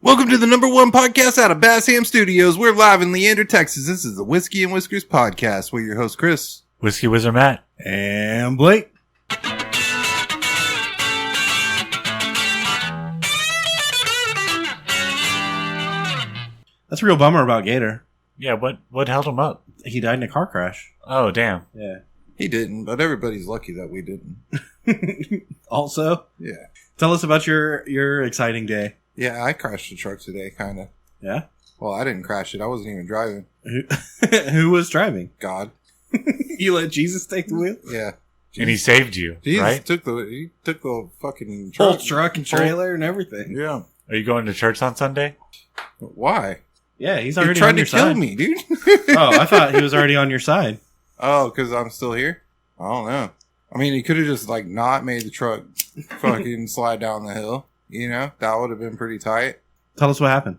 Welcome to the number one podcast out of Bassham Studios. We're live in Leander, Texas. This is the Whiskey and Whiskers podcast. We're your host, Chris. Whiskey Wizard Matt. And Blake. That's a real bummer about Gator. Yeah, what held him up? He died in a car crash. Oh, damn. Yeah. He didn't, but everybody's lucky that we didn't. Also? Yeah. Tell us about your exciting day. Yeah, I crashed the truck today, kind of. Yeah? Well, I didn't crash it. I wasn't even driving. Who was driving? God. You let Jesus take the wheel? Yeah. And he saved you, Jesus right? took the fucking Whole truck. truck and trailer and everything. Yeah. Are you going to church on Sunday? Why? Yeah, he's He already tried on to your kill side. me, dude. Oh, I thought he was already on your side. Oh, because I'm still here? I don't know. I mean, he could have just, not made the truck fucking slide down the hill. You know? That would have been pretty tight. Tell us what happened.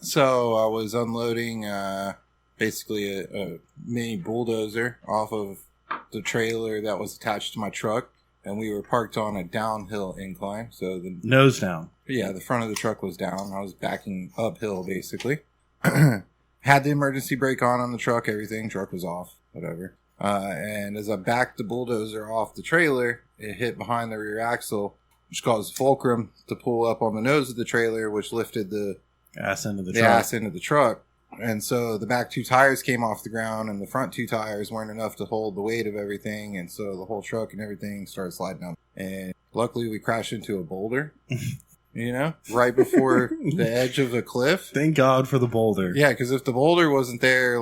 So I was unloading, basically a mini bulldozer off of the trailer that was attached to my truck. And we were parked on a downhill incline. So Nose down. the front of the truck was down. I was backing uphill, basically. Had the emergency brake on the truck, everything. Truck was off, whatever. And as I backed the bulldozer off the trailer, it hit behind the rear axle, which caused the fulcrum to pull up on the nose of the trailer, which lifted the Ass into the ass truck. into the truck. And so the back two tires came off the ground, and the front two tires weren't enough to hold the weight of everything. And so the whole truck and everything started sliding down. And luckily, we crashed into a boulder, right before the edge of a cliff. Thank God for the boulder. Yeah, because if the boulder wasn't there,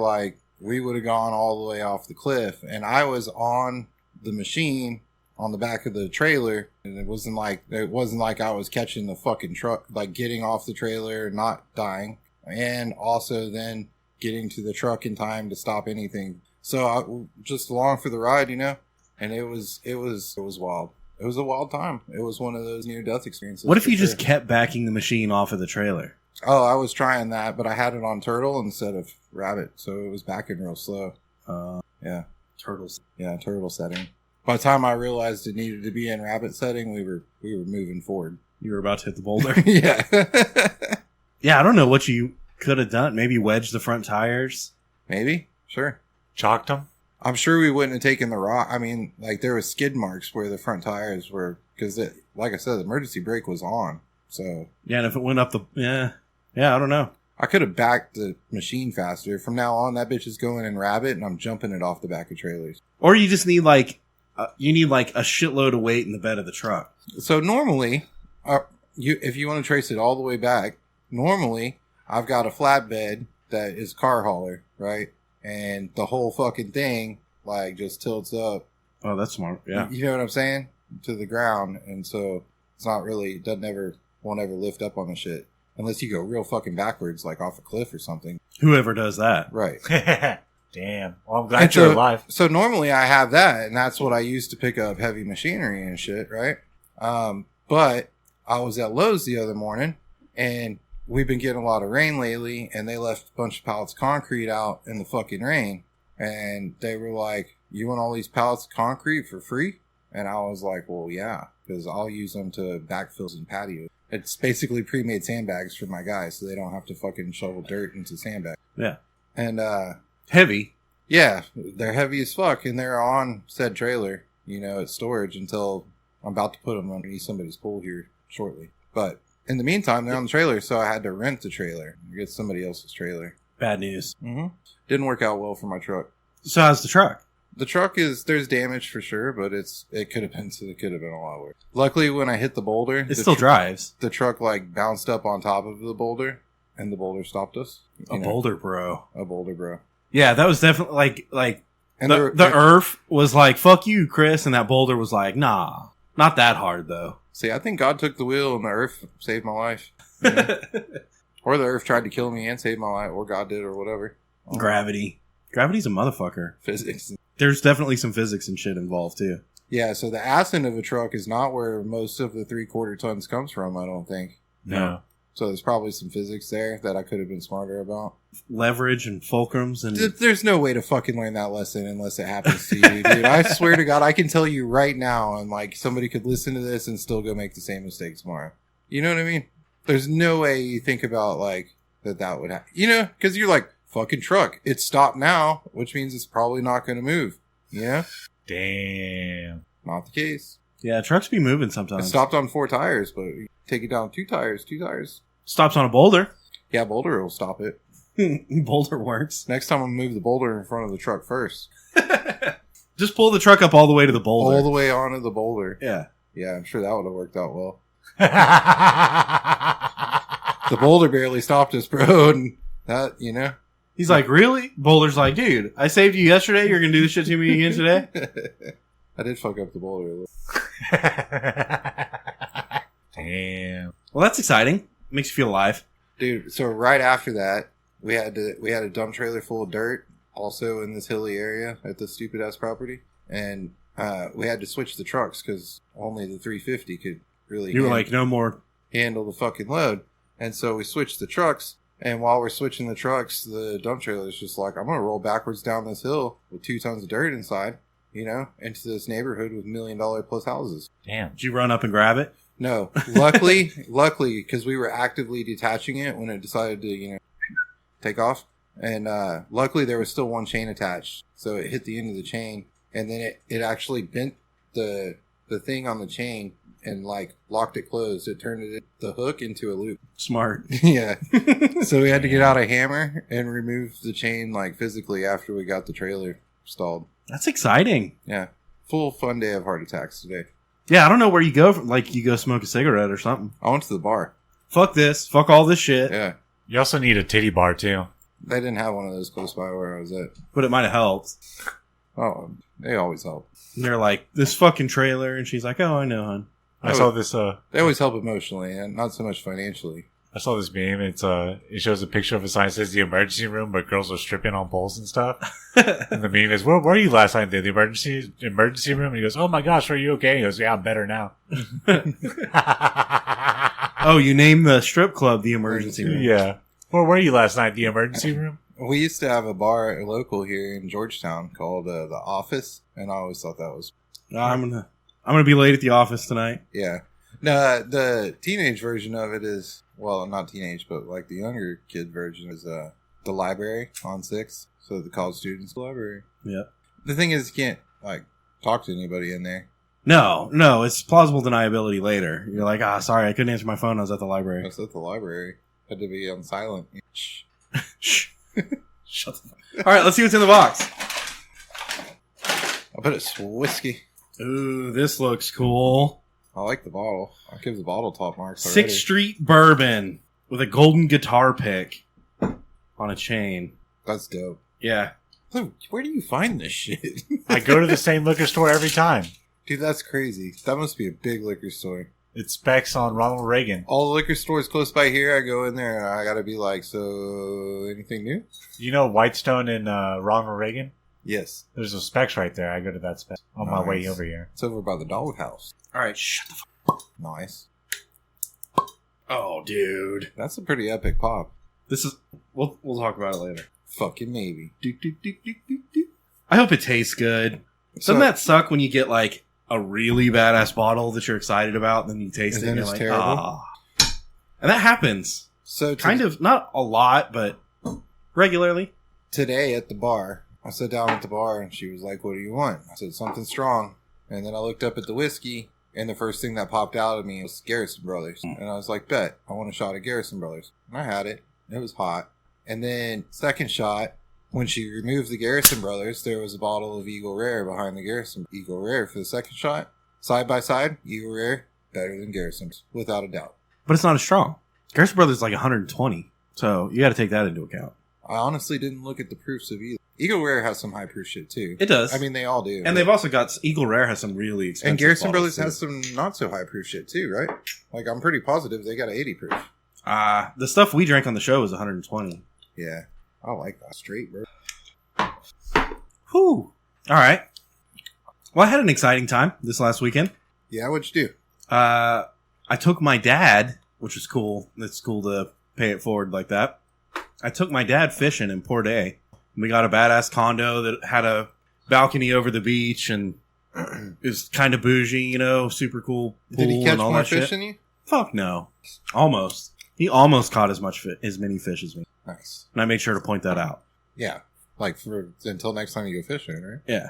we would have gone all the way off the cliff. And I was on the machine on the back of the trailer, and it wasn't like I was catching the fucking truck, getting off the trailer, not dying, and also then getting to the truck in time to stop anything. So I just along for the ride, and it was wild. It was a wild time. It was one of those near-death experiences. What if you just kept backing the machine off of the trailer? Oh, I was trying that, but I had it on turtle instead of rabbit, so it was backing real slow. Yeah. Turtles. Yeah, turtle setting. By the time I realized it needed to be in rabbit setting, we were moving forward. You were about to hit the boulder. Yeah. Yeah, I don't know what you could have done. Maybe wedge the front tires. Maybe. Sure. Chalked him? I'm sure we wouldn't have taken the rock. I mean, there was skid marks where the front tires were, because like I said, the emergency brake was on. So Yeah, and if it went up yeah, I don't know. I could have backed the machine faster. From now on, that bitch is going in rabbit, and I'm jumping it off the back of trailers. Or you just need a shitload of weight in the bed of the truck. So normally, if you want to trace it all the way back, normally I've got a flatbed that is car hauler, right? And the whole fucking thing just tilts up. Oh, that's smart. Yeah. You know what I'm saying? To the ground. And so it's not really, won't ever lift up on the shit. Unless you go real fucking backwards, off a cliff or something. Whoever does that. Right. Damn. Well, I'm glad you're alive. So normally I have that, and that's what I use to pick up heavy machinery and shit, right? But I was at Lowe's the other morning, and we've been getting a lot of rain lately, and they left a bunch of pallets of concrete out in the fucking rain. And they were like, "You want all these pallets of concrete for free?" And I was like, "Well, yeah, because I'll use them to backfills and patios." It's basically pre-made sandbags for my guys, so they don't have to fucking shovel dirt into sandbags. Yeah. And, Heavy. yeah, they're heavy as fuck, and they're on said trailer, at storage until I'm about to put them underneath somebody's pool here shortly. But in the meantime, they're on the trailer, so I had to rent the trailer and get somebody else's trailer. Bad news. Mm-hmm. Didn't work out well for my truck. So how's the truck? The truck there's damage for sure, but it could have been a lot worse. Luckily, when I hit the boulder, It still drives. The truck bounced up on top of the boulder, and the boulder stopped us. Boulder, bro. A boulder, bro. Yeah, that was definitely And the earth was like, "Fuck you, Chris," and that boulder was like, "Nah, not that hard though." See, I think God took the wheel, and the earth saved my life. Or the earth tried to kill me and save my life, or God did, or whatever. Gravity. Gravity's a motherfucker. Physics. There's definitely some physics and shit involved too. Yeah, so the ass end of a truck is not where most of the 3/4 tons comes from, I don't think. No. So there's probably some physics there that I could have been smarter about. Leverage and fulcrums and... There's no way to fucking learn that lesson unless it happens to you, dude. I swear to God, I can tell you right now, and somebody could listen to this and still go make the same mistake tomorrow. You know what I mean? There's no way you think about like that would happen. You know, because you're like, fucking truck. It's stopped now, which means it's probably not going to move. Yeah? Damn. Not the case. Yeah, trucks be moving It sometimes. stopped on 4 tires, but you take it down 2 tires. Stops on a boulder. Yeah, Boulder will stop it. Boulder works. Next time I'm going to move the Boulder in front of the truck first. Just pull the truck up all the way to the boulder. All the way onto the Boulder. Yeah. Yeah, I'm sure that would have worked out well. The Boulder barely stopped us, bro. And that, you know. He's like, really? Boulder's like, dude, I saved you yesterday. You're going to do this shit to me again today? I did fuck up the Boulder a little. Damn. Well, that's exciting. Makes you feel alive. Dude, so right after that, we had a dump trailer full of dirt, also in this hilly area at the stupid ass property, and we had to switch the trucks because only the 350 could really. You were like, no more. handle the fucking load, and so we switched the trucks. And while we're switching the trucks, the dump trailer is just like, I'm gonna roll backwards down this hill with 2 tons of dirt inside, you know, into this neighborhood with $1 million plus houses. Damn. Did you run up and grab it? No, luckily, because we were actively detaching it when it decided to, you know, take off. And luckily, there was still one chain attached, so it hit the end of the chain, and then it actually bent the thing on the chain and like locked it closed. It turned the hook into a loop. Smart. Yeah. So we had to get out a hammer and remove the chain like physically after we got the trailer installed. That's exciting. Yeah. Full fun day of heart attacks today. Yeah, I don't know where you go. Like, you go smoke a cigarette or something. I went to the bar. Fuck this. Fuck all this shit. Yeah. You also need a titty bar, too. They didn't have one of those close by where I was at. But it might have helped. Oh, they always help. And they're like, this fucking trailer. And she's like, oh, I know, hon. I saw this They always help emotionally and not so much financially. I saw this meme. It shows a picture of a sign that says the emergency room, but girls are stripping on poles and stuff. And the meme is, where were you last night? The emergency room? And he goes, oh my gosh, are you okay? He goes, yeah, I'm better now. Oh, you named the strip club the emergency room. Yeah. Where were you last night? The emergency room? We used to have a bar local here in Georgetown called The Office, and I always thought that was... I'm gonna be late at the office tonight. Yeah. No, the teenage version of it is... Well, not teenage, but like the younger kid version is the library on 6. So the college students' library. Yep. The thing is, you can't like talk to anybody in there. No, it's plausible deniability later. You're like, sorry, I couldn't answer my phone. I was at the I library. was at the library. Had to be on silent. Shh. Shh. Shut the fuck. All right, let's see what's in the box. I bet it's whiskey. Ooh, this looks cool. I like the bottle. I'll give the bottle top marks already. 6th Street Bourbon with a golden guitar pick on a chain. That's dope. Yeah. So, where do you find this shit? I go to the same liquor store every time. Dude, that's crazy. That must be a big liquor store. It specs on Ronald Reagan. All the liquor stores close by here, I go in there and I gotta be like, so, anything new? You know Whitestone and Ronald Reagan? Yes. There's a Specs right there. I go to that Specs on my way over here. It's over by the doghouse. All right, shut the fuck. Nice. Oh, dude. That's a pretty epic pop. This is... We'll talk about it later. Fucking maybe. I hope it tastes good. Doesn't that suck when you get, like, a really badass bottle that you're excited about, and then you taste it and you're it's like, terrible? ah. And that happens. So Kind of, not a lot, but regularly. today at the bar, I sat down at the bar and she was like, what do you want? I said, something strong. And then I looked up at the whiskey, and the first thing that popped out at me was Garrison Brothers. And I was like, bet, I want a shot of Garrison Brothers. And I had it. It was hot. And then second shot, when she removed the Garrison Brothers, there was a bottle of Eagle Rare behind the Garrison Eagle Rare for the second shot. Side by side, Eagle Rare, better than Garrison's, without a doubt. But it's not as strong. Garrison Brothers is like 120. So you got to take that into account. I honestly didn't look at the proofs of either. Eagle Rare has some high proof shit too. It does. I mean, they all do. And they've also got... Eagle Rare has some really expensive And Garrison bottles, Brothers too. has some not so high proof shit too, right? Like, I'm pretty positive they got an 80 proof. The stuff we drank on the show was 120. Yeah. I like that. Straight, bro. Whew. All right. Well, I had an exciting time this last weekend. Yeah, what'd you do? I took my dad, which was cool. It's cool to pay it forward like that. I took my dad fishing in Port A. We got a badass condo that had a balcony over the beach and it was kind of bougie, you know, super cool pool Did he catch and all more that fish shit. than you? Fuck no. Almost. He almost caught as many fish as me. Nice. And I made sure to point that out. Yeah. Like until next time you go fishing, right? Yeah.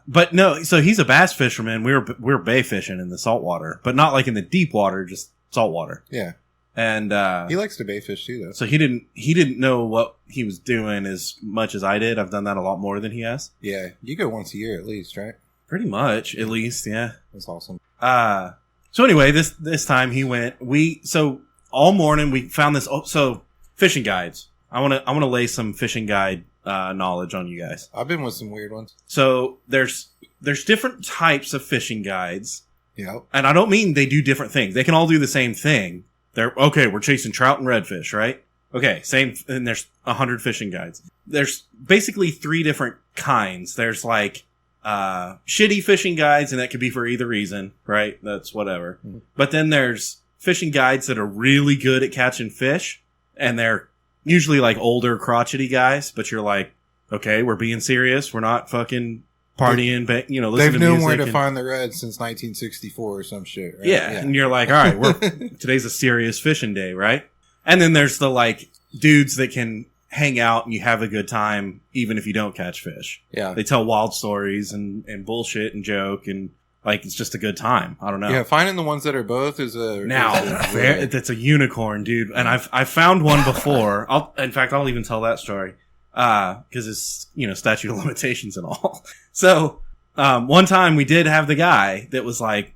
But no, so he's a bass fisherman. We're bay fishing in the saltwater, but not like in the deep water, just saltwater. Yeah. And he likes to bay fish too, though. So he didn't know what he was doing as much as I did. I've done that a lot more than he has. Yeah, you go once a year at least, right? Pretty much, at least, yeah. That's awesome. So anyway, this time he went. So all morning we found this. So fishing guides. I want to lay some fishing guide knowledge on you guys. I've been with some weird ones. So there's different types of fishing guides. Yeah. And I don't mean they do different things. They can all do the same thing. We're chasing trout and redfish, right? Okay, same. And there's 100 fishing guides. There's basically 3 different kinds. There's like shitty fishing guides, and that could be for either reason, right? That's whatever. Mm-hmm. But then there's fishing guides that are really good at catching fish, and they're usually like older, crotchety guys. But you're like, okay, we're being serious. We're not fucking partying, but listening to music. They've known where to find the red since 1964 or some shit, right? Yeah, and you're like, all right, today's a serious fishing day, right? And then there's the like dudes that can hang out and you have a good time even if you don't catch fish. Yeah, they tell wild stories and bullshit and joke and like it's just a good time. I don't know. Yeah, finding the ones that are both is that's a unicorn, dude. And I've found one before. I'll even tell that story. Because it's, statute of limitations and all. So, one time we did have the guy that was like,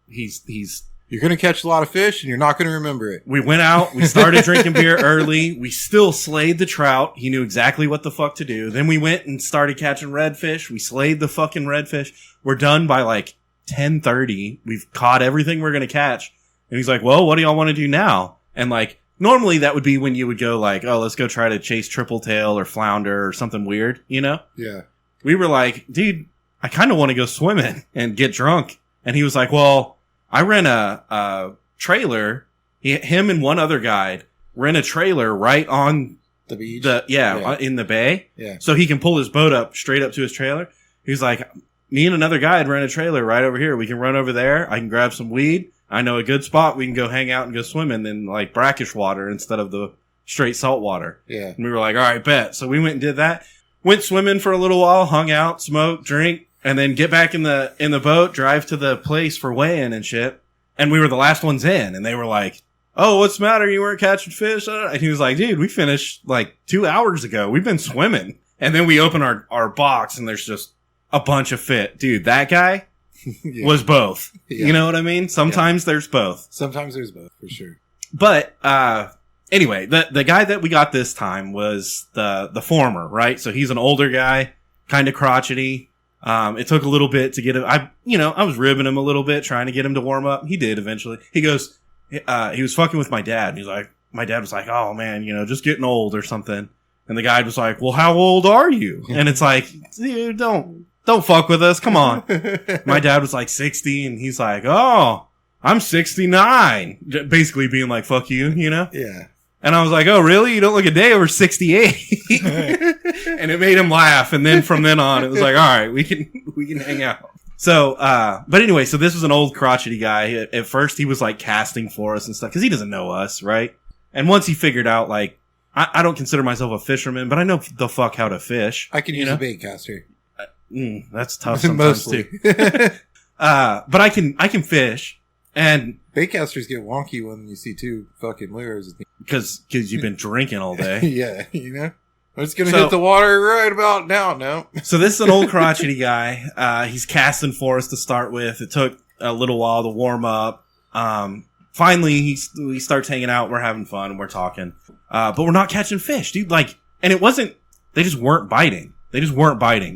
he's you're going to catch a lot of fish and you're not going to remember it. We went out, we started drinking beer early. We still slayed the trout. He knew exactly what the fuck to do. Then we went and started catching redfish. We slayed the fucking redfish. We're done by like 10:30. We've caught everything we're going to catch. And he's like, well, what do y'all want to do now? And like, normally that would be when you would go like, oh, let's go try to chase triple tail or flounder or something weird, Yeah. We were like, dude, I kind of want to go swimming and get drunk. And he was like, well, I rent a trailer. Him and one other guy rent a trailer right on the beach. In the bay. Yeah. So he can pull his boat up straight up to his trailer. He's like, me and another guy had rent a trailer right over here. We can run over there. I can grab some weed. I know a good spot. We can go hang out and go swimming in like brackish water instead of the straight salt water. Yeah. And we were like, all right, bet. So we went and did that. Went swimming for a little while, hung out, smoked, drink, and then get back in the boat, drive to the place for weigh-in and shit. And we were the last ones in. And they were like, oh, what's the matter? You weren't catching fish? And he was like, dude, we finished like 2 hours ago. We've been swimming. And then we open our box and there's just a bunch of fit. Dude, that guy was both. Yeah. You know what I mean? Sometimes there's both. Sometimes there's both, for sure. But anyway, the guy that we got this time was the former, right? So he's an older guy, kind of crotchety. It took a little bit to get him. I was ribbing him a little bit, trying to get him to warm up. He did eventually. He goes, he was fucking with my dad. He's like, my dad was like, oh man, just getting old or something. And the guy was like, well, how old are you? And it's like, dude, don't fuck with us. Come on. My dad was like 60 and he's like, oh, I'm 69. Basically being like, fuck you, Yeah. And I was like, oh, really? You don't look a day over 68. And it made him laugh. And then from then on, it was like, all right, we can hang out. So, but anyway, so this was an old crotchety guy. At first he was like casting for us and stuff because he doesn't know us, right? And once he figured out like, I don't consider myself a fisherman, but I know the fuck how to fish. I can use a bait caster. That's tough sometimes too. But I can fish, and baitcasters get wonky when you see 2 fucking lures because you've been drinking all day. Yeah, I'm just gonna hit the water right about now. No. So this is an old crotchety guy. He's casting for us to start with. It took a little while to warm up. Finally, he starts hanging out. We're having fun and we're talking, but we're not catching fish, dude. Like, and it wasn't. They just weren't biting.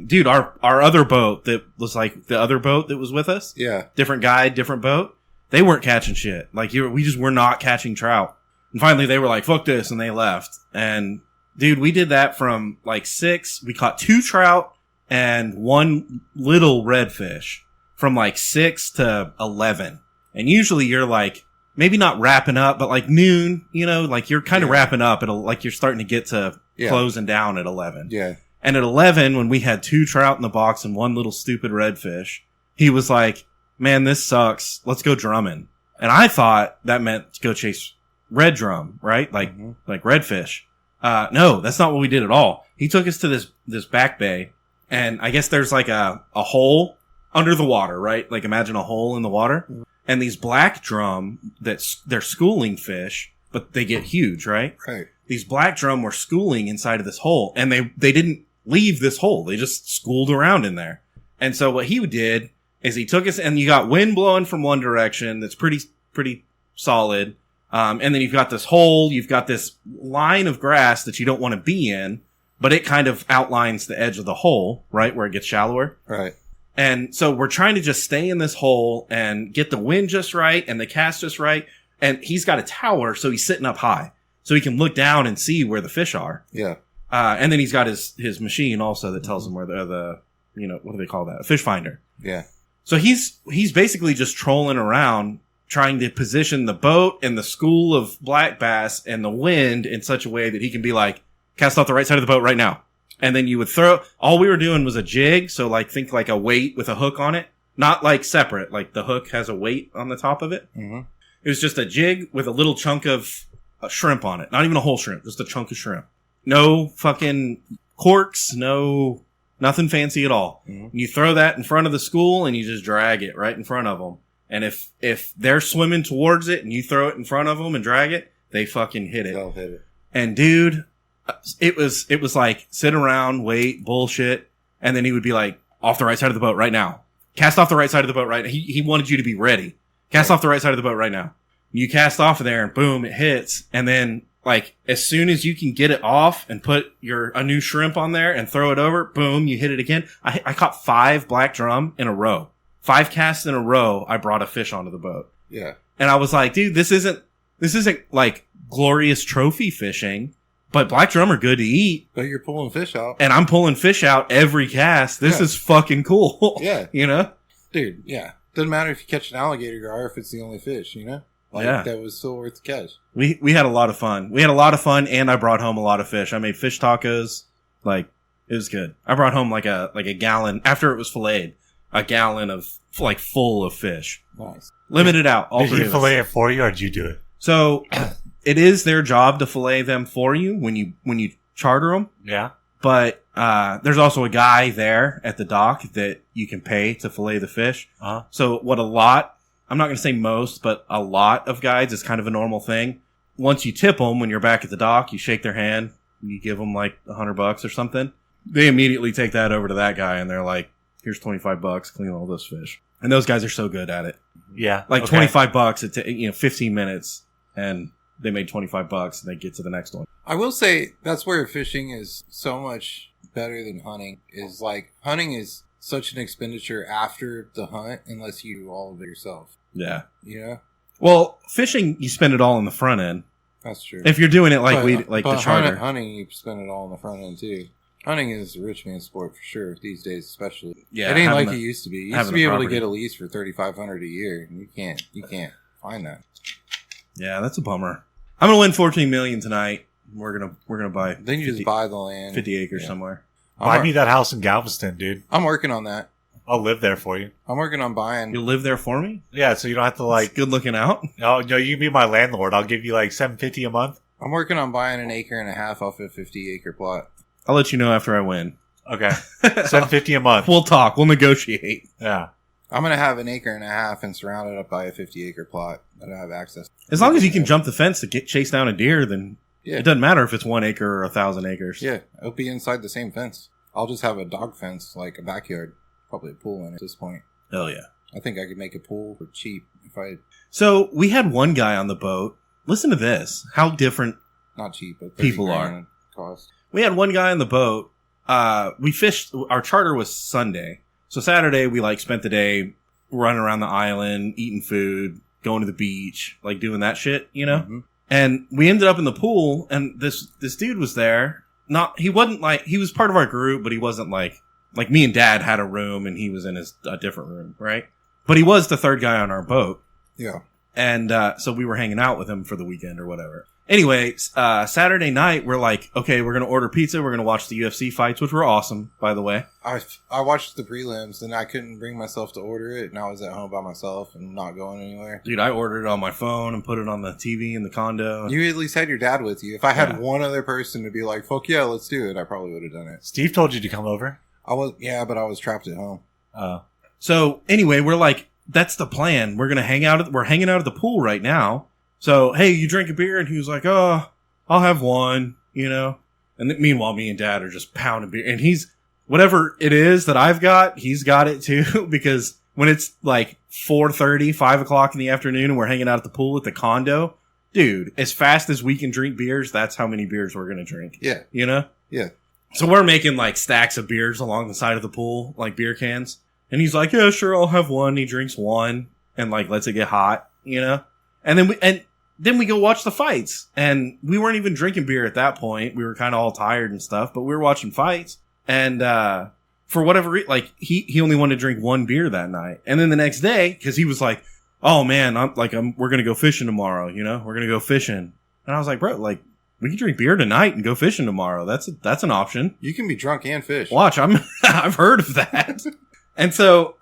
Dude, our other boat that was like the other boat that was with us. Yeah. Different guy, different boat. They weren't catching shit. Like we just were not catching trout. And finally they were like, fuck this. And they left. And dude, we did that from like 6. We caught 2 trout and 1 little redfish from like 6 to 11. And usually you're like, maybe not wrapping up, but like noon, like you're kind of wrapping up. Like you're starting to get to closing down at 11. Yeah. And at 11, when we had 2 trout in the box and 1 little stupid redfish, he was like, man, this sucks. Let's go drumming. And I thought that meant go chase red drum, right? Like redfish. No, that's not what we did at all. He took us to this back bay, and I guess there's like a hole under the water, right? Like imagine a hole in the water, and these black drum they're schooling fish, but they get huge, right? Right. These black drum were schooling inside of this hole, and they didn't leave this hole. They just schooled around in there. And so what he did is he took us, and you got wind blowing from one direction that's pretty solid. And then you've got this hole, you've got this line of grass that you don't want to be in, but it kind of outlines the edge of the hole, right? Where it gets shallower. Right. And so we're trying to just stay in this hole and get the wind just right and the cast just right. And he's got a tower, so he's sitting up high. So he can look down and see where the fish are. Yeah. And then he's got his machine also that tells him where the what do they call that? A fish finder. Yeah. So he's basically just trolling around trying to position the boat and the school of black bass and the wind in such a way that he can be like, cast off the right side of the boat right now. And then you would all we were doing was a jig. So like, think like a weight with a hook on it, not like separate, like the hook has a weight on the top of it. Mm-hmm. It was just a jig with a little chunk of shrimp on it. Not even a whole shrimp, just a chunk of shrimp. No fucking corks, nothing fancy at all. Mm-hmm. You throw that in front of the school and you just drag it right in front of them. And if they're swimming towards it and you throw it in front of them and drag it, they fucking hit it. They'll hit it. And dude, it was like sit around, wait, bullshit. And then he would be like, off the right side of the boat right now. Cast off the right side of the boat right now. He wanted you to be ready. Cast off the right side of the boat right now. You cast off of there and boom, it hits. And then like as soon as you can get it off and put a new shrimp on there and throw it over, boom, you hit it again. I caught 5 black drum in a row. 5 casts in a row, I brought a fish onto the boat. Yeah. And I was like, dude, this isn't like glorious trophy fishing, but black drum are good to eat. But you're pulling fish out. And I'm pulling fish out every cast. This is fucking cool. Yeah. You know? Dude, yeah. Doesn't matter if you catch an alligator gar if it's the only fish, you know? Like, yeah. That was still worth the catch. We had a lot of fun. We had a lot of fun, and I brought home a lot of fish. I made fish tacos. Like, it was good. I brought home like a gallon, after it was filleted, a gallon of, like, full of fish. Nice. Limited out. All Did three you of us. fillet it for you, or did you do it? So, it is their job to fillet them for you when you charter them. Yeah. But there's also a guy there at the dock that you can pay to fillet the fish. Uh-huh. So I'm not going to say most, but a lot of guides, it's kind of a normal thing. Once you tip them when you're back at the dock, you shake their hand, you give them like $100 or something. They immediately take that over to that guy and they're like, here's $25, clean all this fish. And those guys are so good at it. Yeah. Like okay. $25, 15 minutes, and they made $25 and they get to the next one. I will say that's where fishing is so much better than hunting. Is like hunting is such an expenditure after the hunt unless you do all of it yourself. Yeah. You know? Well, fishing, you spend it all in the front end. That's true. If you're doing it like but the charter. Hunting, you spend it all on the front end too. Hunting is a rich man's sport for sure these days, especially. Yeah, it ain't like it used to be. You used to be able to property. get a lease for $3,500 a year, and you can't find that. Yeah, that's a bummer. I'm gonna win 14 million tonight. We're gonna buy. Then you just buy the land, 50 acres somewhere. Buy me that house in Galveston, dude. I'm working on that. I'll live there for you. I'm working on buying. You'll live there for me? Yeah, so you don't have to like. It's good looking out. Oh no, you can be my landlord. I'll give you like $750 a month. I'm working on buying an acre and a half off a 50-acre plot. I'll let you know after I win. Okay, $750 a month. We'll talk. We'll negotiate. Yeah. I'm gonna have an acre and a half and surround it up by a 50-acre plot that I have access. As long as you can jump the fence to chase down a deer, then Yeah. it doesn't matter if it's 1 acre or 1,000 acres. Yeah, it'll be inside the same fence. I'll just have a dog fence, like a backyard, probably a pool in it at this point. Hell yeah. I think I could make a pool for cheap if I So we had one guy on the boat. Listen to this. How different not cheap, but People $30,000 cost. we had one guy on the boat. We fished. Our charter was Sunday, so Saturday we like spent the day running around the island, eating food, going to the beach, like doing that shit, you know. Mm-hmm. And we ended up in the pool, and this dude was there. He wasn't like he was part of our group, but he wasn't like me and Dad had a room, and he was in a different room, right? But he was the third guy on our boat. Yeah. And so we were hanging out with him for the weekend or whatever. Anyway, Saturday night, we're like, okay, we're going to order pizza. We're going to watch the UFC fights, which were awesome, by the way. I watched the prelims, and I couldn't bring myself to order it, and I was at home by myself and not going anywhere. Dude, I ordered it on my phone and put it on the TV in the condo. You at least had your dad with you. If I had one other person to be like, fuck yeah, let's do it, I probably would have done it. Steve told you to come over? But I was trapped at home. Oh. So, anyway, we're like, that's the plan. We're going to hang out. We're hanging out at the pool right now. So, hey, you drink a beer? And he was like, oh, I'll have one, you know? And meanwhile, me and Dad are just pounding beer. And whatever it is that I've got, he's got it too. Because when it's like 4:30, 5 o'clock in the afternoon and we're hanging out at the pool at the condo, dude, as fast as we can drink beers, that's how many beers we're going to drink. Yeah. You know? Yeah. So we're making like stacks of beers along the side of the pool, like beer cans. And he's like, yeah, sure, I'll have one. He drinks one and like lets it get hot, you know? And then we go watch the fights. And we weren't even drinking beer at that point. We were kind of all tired and stuff, but we were watching fights. And for whatever reason, like he only wanted to drink one beer that night. And then the next day, because he was like, oh man, we're gonna go fishing tomorrow. You know, we're gonna go fishing. And I was like, bro, like we can drink beer tonight and go fishing tomorrow. That's an option. You can be drunk and fish. Watch, I've heard of that. And so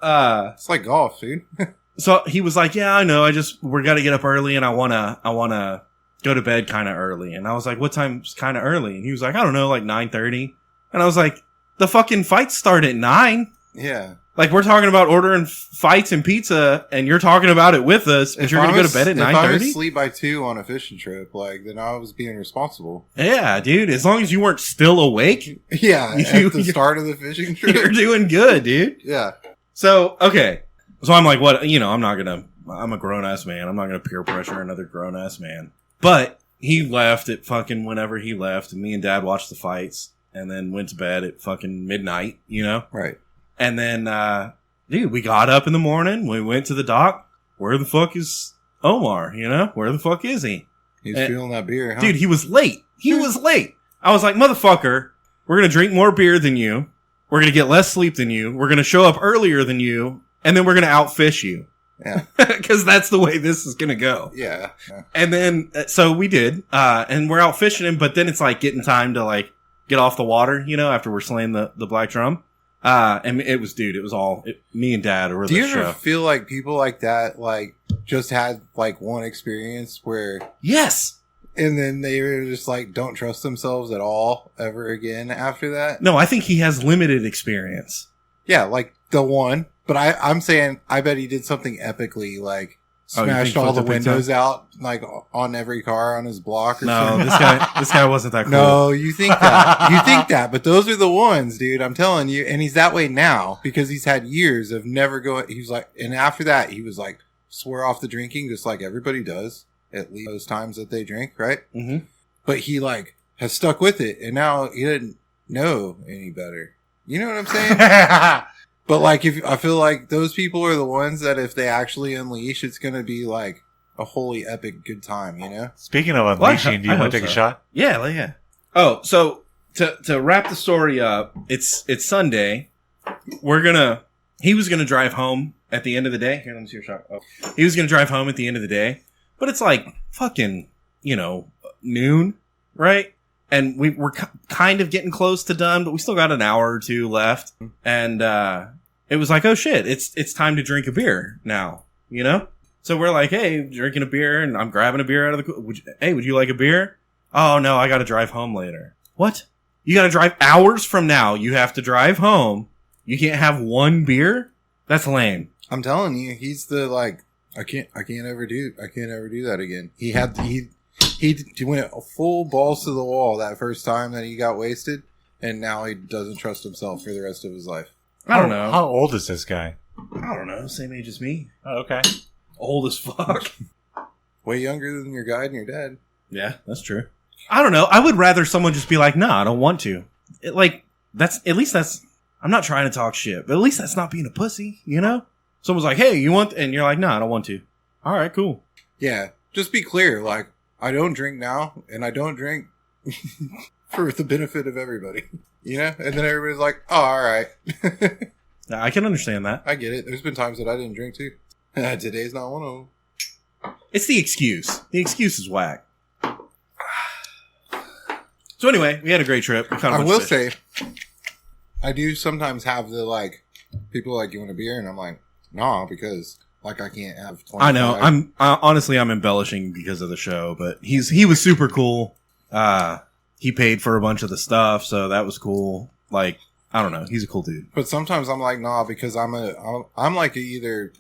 it's like golf, dude. So he was like, yeah, I know. We're got to get up early and I want to go to bed kind of early. And I was like, what time's kind of early? And he was like, I don't know, like 9:30. And I was like, the fucking fights start at 9. Yeah. Like we're talking about ordering fights and pizza and you're talking about it with us, but you're going to go to bed at 9:30? If I was asleep by 2 on a fishing trip, like, then I was being responsible. Yeah, dude. As long as you weren't still awake. Yeah. At the start of the fishing trip. You're doing good, dude. Yeah. So, okay. So I'm like, what? You know, I'm a grown-ass man. I'm not going to peer pressure another grown-ass man. But he left at fucking whenever he left, and me and Dad watched the fights, and then went to bed at fucking midnight, you know? Right. And then, dude, we got up in the morning, we went to the dock. Where the fuck is Omar, you know? Where the fuck is he? He's feeling that beer, huh? Dude, he was late. He was late. I was like, motherfucker, we're going to drink more beer than you. We're going to get less sleep than you. We're going to show up earlier than you. And then we're going to outfish you. Yeah. Because that's the way this is going to go. Yeah. And then, so we did. And we're out fishing him, but then it's like getting time to like get off the water, you know, after we're slaying the black drum. And it was me and Dad were Do the you show. ever feel like people like that, like, just had like one experience where. Yes. And then they were just like, don't trust themselves at all ever again after that? No, I think he has limited experience. Yeah, like the one. But I'm saying, I bet he did something epically, like smashed all the windows out, like on every car on his block or something. No, this guy wasn't that cool. No, you think that. You think that. But those are the ones, dude. I'm telling you. And he's that way now because he's had years of never going. He was like, and after that, he was like, swear off the drinking just like everybody does at least those times that they drink, right? Mm-hmm. But he like has stuck with it. And now he didn't know any better. You know what I'm saying? But like, I feel like those people are the ones that if they actually unleash, it's going to be like a wholly epic good time, you know? Speaking of unleashing, do you want to take a shot? Yeah. Oh, so to wrap the story up, it's Sunday. He was gonna drive home at the end of the day. Here, let me see your shot. Oh. He was gonna drive home at the end of the day, but it's like fucking, you know, noon, right? And we were kind of getting close to done, but we still got an hour or two left. And it was like, oh shit, it's time to drink a beer now, you know? So we're like, hey, drinking a beer, and I'm grabbing a beer out of the... would you like a beer? Oh, no, I got to drive home later. What? You got to drive hours from now. You have to drive home. You can't have one beer? That's lame. I'm telling you, he's the like, I can't ever do that again. He went full balls to the wall that first time that he got wasted, and now he doesn't trust himself for the rest of his life. I don't know. How old is this guy? I don't know. Same age as me. Oh, okay. Old as fuck. Way younger than your guide and your dad. Yeah, that's true. I don't know. I would rather someone just be like, nah, I don't want to. I'm not trying to talk shit, but at least that's not being a pussy, you know? Someone's like, hey, you want, and you're like, nah, I don't want to. All right, cool. Yeah. Just be clear. Like, I don't drink now, and I don't drink for the benefit of everybody, you know? And then everybody's like, oh, all right. I can understand that. I get it. There's been times that I didn't drink too. Today's not one of them. It's the excuse. The excuse is whack. So anyway, we had a great trip. We caught a I bunch will of fish. say, I do sometimes have the like people like, you want a beer, and I'm like, no, because like I can't have 25. I know. Honestly, I'm embellishing because of the show, but he was super cool. He paid for a bunch of the stuff, so that was cool. Like, I don't know, he's a cool dude. But sometimes I'm like, nah, because I'm like either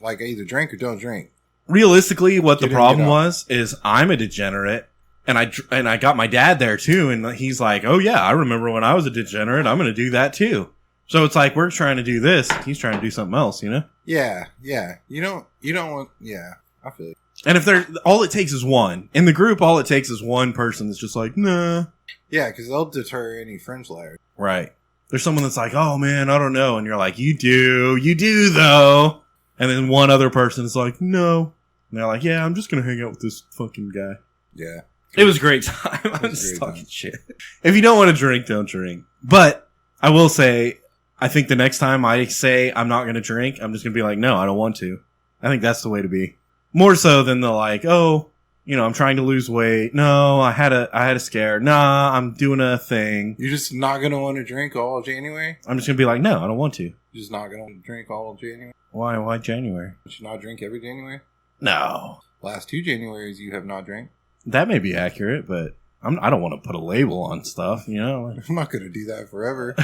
drink or don't drink. Realistically, what the Get in, problem get out. was is I'm a degenerate, and I got my dad there too, and he's like, oh yeah, I remember when I was a degenerate. I'm going to do that too. So it's like we're trying to do this, he's trying to do something else, you know? Yeah. You don't want. Yeah, I feel it. And if all it takes is one in the group, all it takes is one person that's just like, nah. Yeah, because they'll deter any French liar. Right. There's someone that's like, oh man, I don't know. And you're like, you do though. And then one other person is like, no. And they're like, yeah, I'm just going to hang out with this fucking guy. Yeah. It was a great time. I'm was a just great talking time. shit. If you don't want to drink, don't drink. But I will say, I think the next time I say I'm not going to drink, I'm just going to be like, no, I don't want to. I think that's the way to be. More so than the like, oh, you know, I'm trying to lose weight. No, I had a scare. Nah, I'm doing a thing. You're just not gonna want to drink all of January. I'm just going to be like, no, I don't want to. You're just not gonna want to drink all of January. Why January? Should you not drink every January? No. Last 2 Januaries you have not drank. That may be accurate, but I don't want to put a label on stuff, you know? I'm not gonna do that forever.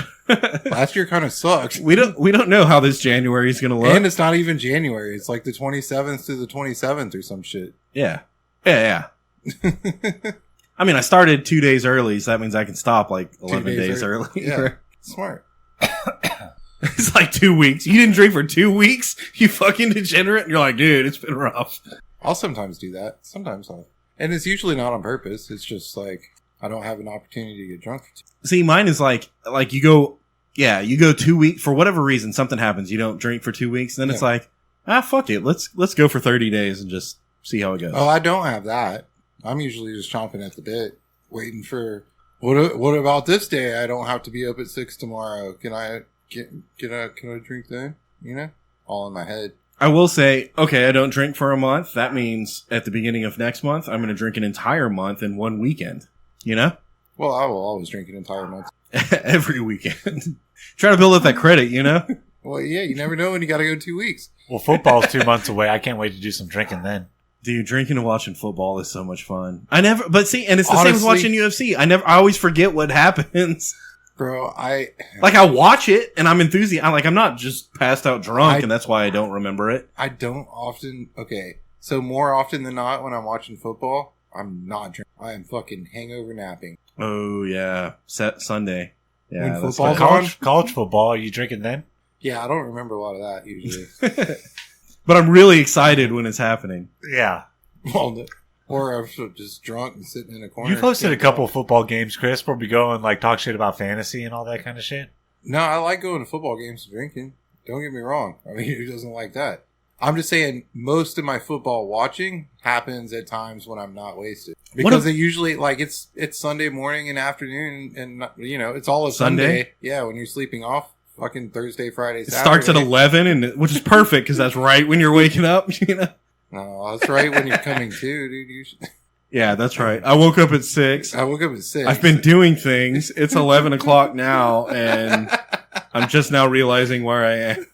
Last year kind of sucked. We don't know how this January is going to look. And it's not even January. It's like the 27th to the 27th or some shit. Yeah. I mean, I started 2 days early, so that means I can stop like 11 days early. Yeah, smart. It's like 2 weeks. You didn't drink for 2 weeks? You fucking degenerate? And you're like, dude, it's been rough. I'll sometimes do that. And it's usually not on purpose. It's just like I don't have an opportunity to get drunk. See, mine is like you go 2 weeks for whatever reason, something happens. You don't drink for 2 weeks, and then it's like, fuck it. Let's go for 30 days and just see how it goes. Oh, I don't have that. I'm usually just chomping at the bit, waiting for what about this day? I don't have to be up at 6 tomorrow. Can I drink then? You know, all in my head. I will say, okay, I don't drink for a month. That means at the beginning of next month, I'm going to drink an entire month in one weekend. You know? Well, I will always drink an entire month. Every weekend. Trying to build up that credit, you know? Well, yeah, you never know when you got to go 2 weeks. Well, football's 2 months away. I can't wait to do some drinking then. Dude, drinking and watching football is so much fun. But see, and it's the Honestly, same as watching UFC. I always forget what happens. Bro, I watch it and I'm enthusiastic. I'm not just passed out drunk and that's why I don't remember it. I don't often. Okay, so more often than not, when I'm watching football, I'm not drinking. I am fucking hangover napping. Oh yeah, Sunday. Yeah, When that's football's fine. on? College football, are you drinking then? Yeah, I don't remember a lot of that usually. But I'm really excited when it's happening. Yeah. Well, or I'm just drunk and sitting in a corner. You posted a couple of football games, Chris, where we go and like talk shit about fantasy and all that kind of shit. No, I like going to football games and drinking. Don't get me wrong. I mean, who doesn't like that? I'm just saying most of my football watching happens at times when I'm not wasted. Because it usually, like, it's Sunday morning and afternoon and, you know, it's all a Sunday. Yeah, when you're sleeping off, fucking Thursday, Friday, Saturday. It starts at 11, which is perfect because that's right when you're waking up, you know? No, that's right when you're coming to, dude. Yeah, that's right. I woke up at 6. I woke up at 6. I've been doing things. It's 11 o'clock now, and I'm just now realizing where I am.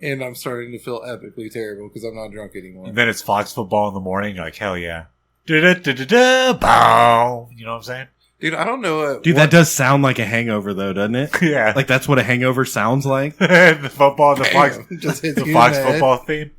And I'm starting to feel epically terrible because I'm not drunk anymore. And then it's Fox football in the morning. You're like, hell yeah. Da-da-da-da-da, bow. You know what I'm saying? Dude, I don't know. Dude, that does sound like a hangover, though, doesn't it? Yeah. Like, that's what a hangover sounds like. The football, the Fox, Just hits the you Fox in the football theme.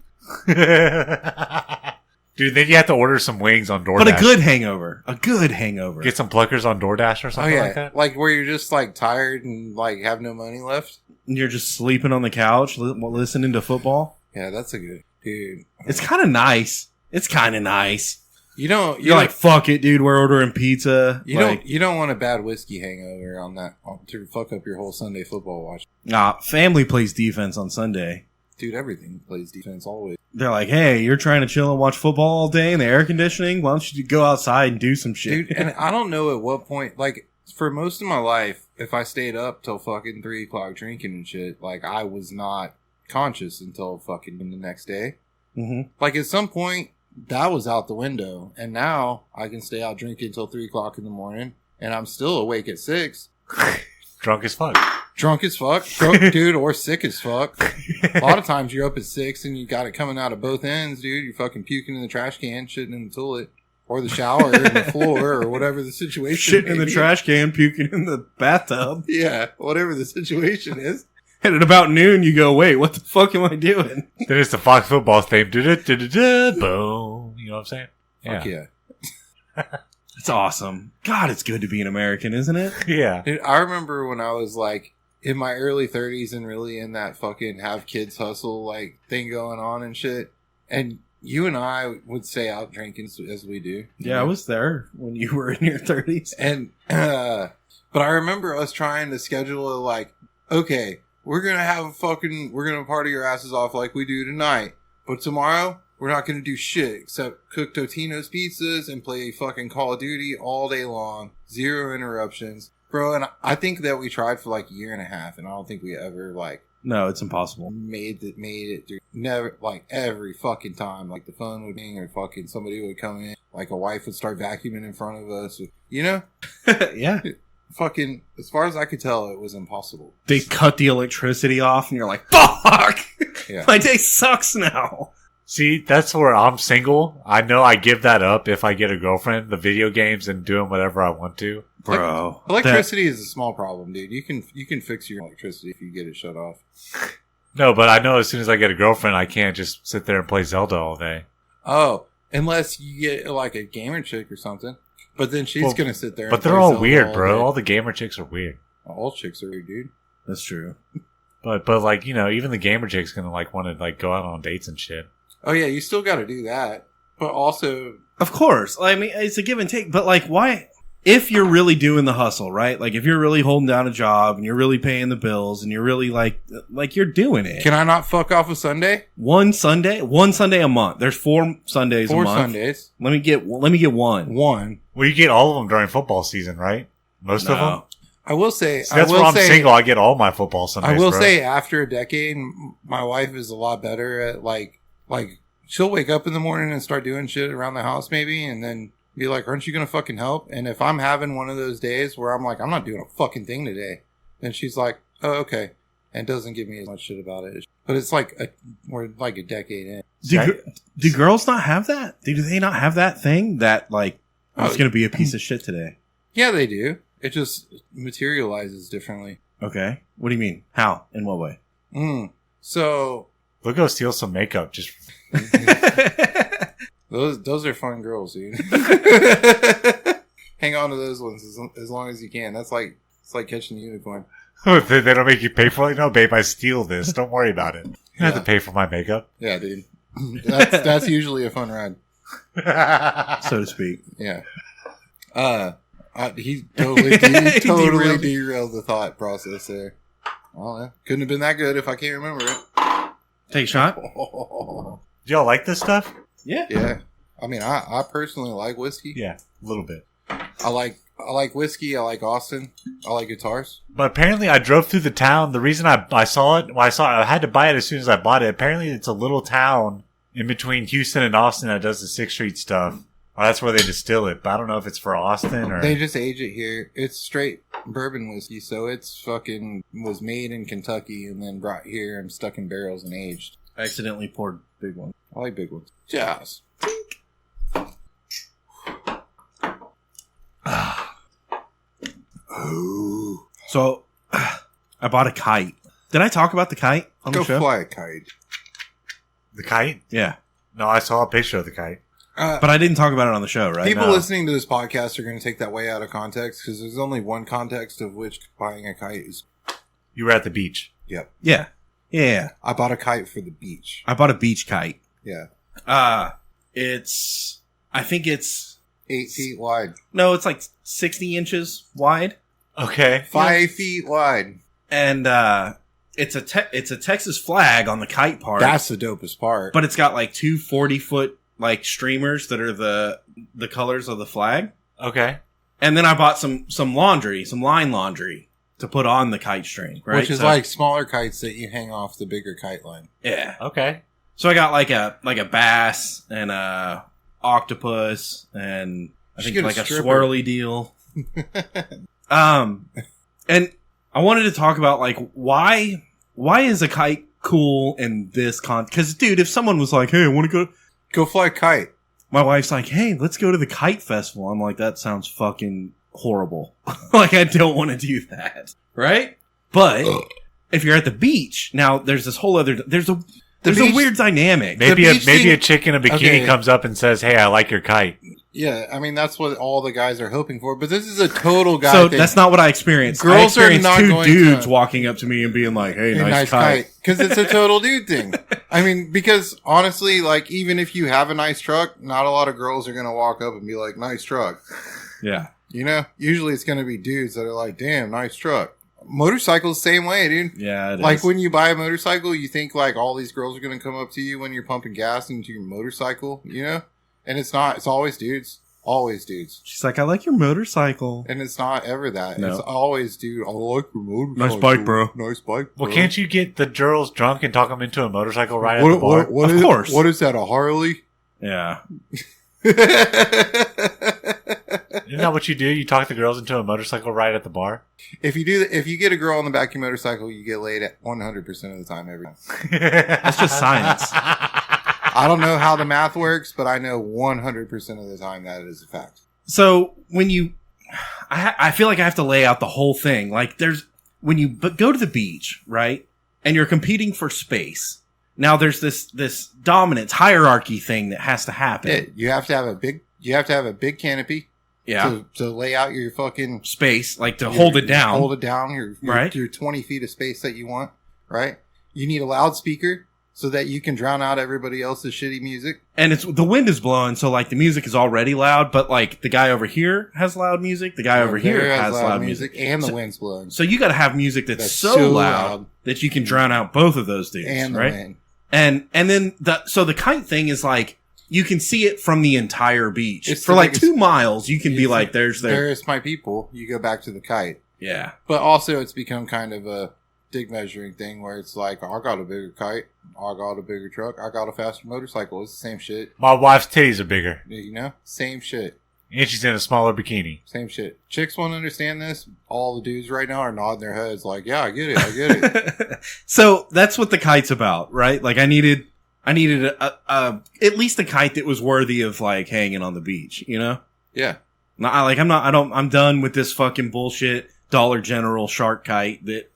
Dude, then you have to order some wings on DoorDash. But a good hangover. A good hangover. Get some pluckers on DoorDash or Oh, something yeah. like that. Like where you're just like tired and like have no money left. And you're just sleeping on the couch listening to football. Yeah, that's a good dude. It's kind of nice. It's kind of nice. You're like, fuck it, dude. We're ordering pizza. You don't want a bad whiskey hangover on that to fuck up your whole Sunday football watch. Nah, family plays defense on Sunday. Dude, everything plays defense always. They're like, hey, you're trying to chill and watch football all day in the air conditioning? Why don't you go outside and do some shit? Dude, and I don't know at what point, like, for most of my life, if I stayed up till fucking 3 o'clock drinking and shit, like, I was not conscious until fucking the next day. Mm-hmm. Like, at some point, that was out the window. And now I can stay out drinking until 3 o'clock in the morning and I'm still awake at 6. Drunk as fuck. Drunk as fuck, dude, or sick as fuck. A lot of times you're up at 6 and you got it coming out of both ends, dude. You're fucking puking in the trash can, shitting in the toilet, or the shower, or in the floor, or whatever the situation. Shitting in the trash can, puking in the bathtub. Yeah, whatever the situation is. And at about noon, you go, wait, what the fuck am I doing? Then it's the Fox football theme. Boom. You know what I'm saying? Fuck yeah. It's awesome. God, it's good to be an American, isn't it? Yeah. Dude, I remember when I was like in my early 30s and really in that fucking have kids hustle like thing going on and shit. And you and I would stay out drinking as we do. Yeah, I was there when you were in your 30s. And, but I remember us trying to schedule like, okay, we're going to party your asses off like we do tonight. But tomorrow, we're not going to do shit except cook Totino's pizzas and play fucking Call of Duty all day long. 0 interruptions. Bro, and I think that we tried for like a year and a half, and I don't think we ever like No, it's impossible. made it through. Never, like every fucking time, like the phone would ring or fucking somebody would come in, like a wife would start vacuuming in front of us. You know? Yeah. Fucking, as far as I could tell, it was impossible. They cut the electricity off, and you're like, fuck! Yeah. My day sucks now. See, that's where I'm single. I know I give that up if I get a girlfriend, the video games and doing whatever I want to. Bro. Electricity is a small problem, dude. You can fix your electricity if you get it shut off. No, but I know as soon as I get a girlfriend, I can't just sit there and play Zelda all day. Oh, unless you get like a gamer chick or something. But then she's gonna sit there. But they're all weird, bro. All the gamer chicks are weird. All chicks are weird, dude. That's true. But like, you know, even the gamer chick's gonna like want to like go out on dates and shit. Oh yeah, you still got to do that. But also, Of course. I mean, it's a give and take. But, like, why? If you're really doing the hustle, right? Like, if you're really holding down a job and you're really paying the bills and you're really, like you're doing it. can I not fuck off a Sunday? One Sunday a month. There's 4 Sundays 4 a month. Sundays. Let me get one. One. Well, you get all of them during football season, right? Most of them. I will say. So that's why I'm single. I get all my football Sundays. I will bro. say, after a decade, my wife is a lot better at like she'll wake up in the morning and start doing shit around the house, maybe, and then be like, "Aren't you gonna fucking help?" And if I'm having one of those days where I'm like, "I'm not doing a fucking thing today," then she's like, "Oh, okay," and doesn't give me as much shit about it. But it's like we're like a decade in. Do girls not have that? Do they not have that thing that, like, I'm just going to be a piece of shit today? Yeah, they do. It just materializes differently. Okay. What do you mean? How? In what way? So We'll go steal some makeup. Just those are fun girls, dude. Hang on to those ones as long as you can. It's like catching a unicorn. they don't make you pay for it. No, babe, I steal this. Don't worry about it. You don't have to pay for my makeup. Yeah, dude. That's usually a fun ride. So to speak. Yeah. He totally derailed the thought process there. Well, couldn't have been that good if I can't remember it. Take a shot. Do y'all like this stuff? Yeah. Yeah. I mean, I personally like whiskey. Yeah, a little bit. I like whiskey. I like Austin. I like guitars. But apparently I drove through the town. The reason I saw it, I had to buy it as soon as I bought it. Apparently it's a little town in between Houston and Austin that does the 6th Street stuff. Well, that's where they distill it. But I don't know if it's for Austin or... They just age it here. It's straight bourbon whiskey, so it's fucking was made in Kentucky and then brought here and stuck in barrels and aged. I accidentally poured big one. I like big ones. Jazz. Oh. So, I bought a kite. Did I talk about the kite on Go the show? fly a kite. The kite? Yeah. No, I saw a picture of the kite. But I didn't talk about it on the show, right? People No. listening to this podcast are going to take that way out of context because there's only one context of which buying a kite is. You were at the beach. Yep. Yeah. Yeah. I bought a kite for the beach. I bought a beach kite. Yeah. I think it's 8 feet wide. No, it's like 60 inches wide. Okay. 5 feet wide. And it's a Texas flag on the kite part. That's the dopest part. But it's got like 2 40-foot like streamers that are the colors of the flag. Okay. And then I bought some laundry, some line laundry to put on the kite string, right? Which is like smaller kites that you hang off the bigger kite line. Yeah. Okay. So I got like a bass and a octopus and I think like a swirly deal. And I wanted to talk about like why is a kite cool in this because dude, if someone was like, hey, I want to Go fly a kite. my wife's like, hey, let's go to the kite festival. I'm like, that sounds fucking horrible. Like, I don't want to do that. Right? But if you're at the beach, now there's this whole other, there's a weird dynamic. Maybe beach maybe thing- a chick in a bikini Okay. comes up and says, "Hey, I like your kite." Yeah, I mean that's what all the guys are hoping for. But this is a total guy So thing. that's not what I experienced. Girls I are experienced not two going dudes to- walking up to me and being like, hey, a nice kite. because it's a total dude thing. I mean, because honestly, like even if you have a nice truck, not a lot of girls are gonna walk up and be like, "Nice truck." Yeah. You know, usually it's gonna be dudes that are like, "Damn, nice truck." Motorcycles, same way, dude. Yeah, it Like is. when you buy a motorcycle, you think like all these girls are gonna come up to you when you're pumping gas into your motorcycle, you know? And it's not. It's always dudes. Always dudes. She's like, I like your motorcycle. And it's not ever that. No. It's always, dude, I like your motorcycle. Nice bike, bro. Nice bike, bro. Well, can't you get the girls drunk and talk them into a motorcycle ride at the bar? Of course. What is that, a Harley? Yeah. Isn't that what you do? You talk the girls into a motorcycle ride at the bar? If you get a girl on the back of your motorcycle, you get laid at 100% of the time every time. That's just science. I don't know how the math works, but I know 100% of the time that is a fact. So when you, I feel like I have to lay out the whole thing. Like when you go to the beach, right? And you're competing for space. Now there's this dominance hierarchy thing that has to happen. You have to have a big canopy. Yeah. To lay out your fucking Space, like to hold it down. Hold it down. Your Right. Your 20 feet of space that you want. Right. You need a loudspeaker so that you can drown out everybody else's shitty music. And the wind is blowing, so like the music is already loud, but like the guy over here has loud music, the guy over here has loud music. and the So- wind's blowing. So you got to have music that's so, so loud, loud. that you can drown out both of those dudes, And the right? wind. And then the kite thing is like you can see it from the entire beach. It's For the like biggest- 2 miles, you can be like, there's my people. You go back to the kite. yeah. But also it's become kind of a dick measuring thing where it's like, I got a bigger kite. I got a bigger truck. I got a faster motorcycle. It's the same shit. My wife's titties are bigger, You know? Same shit. and she's in a smaller bikini. Same shit. Chicks won't understand this. All the dudes right now are nodding their heads like, yeah, I get it. I get it. So that's what the kite's about, right? Like I needed a at least a kite that was worthy of like hanging on the beach, you know? Yeah. I'm done with this fucking bullshit Dollar General shark kite that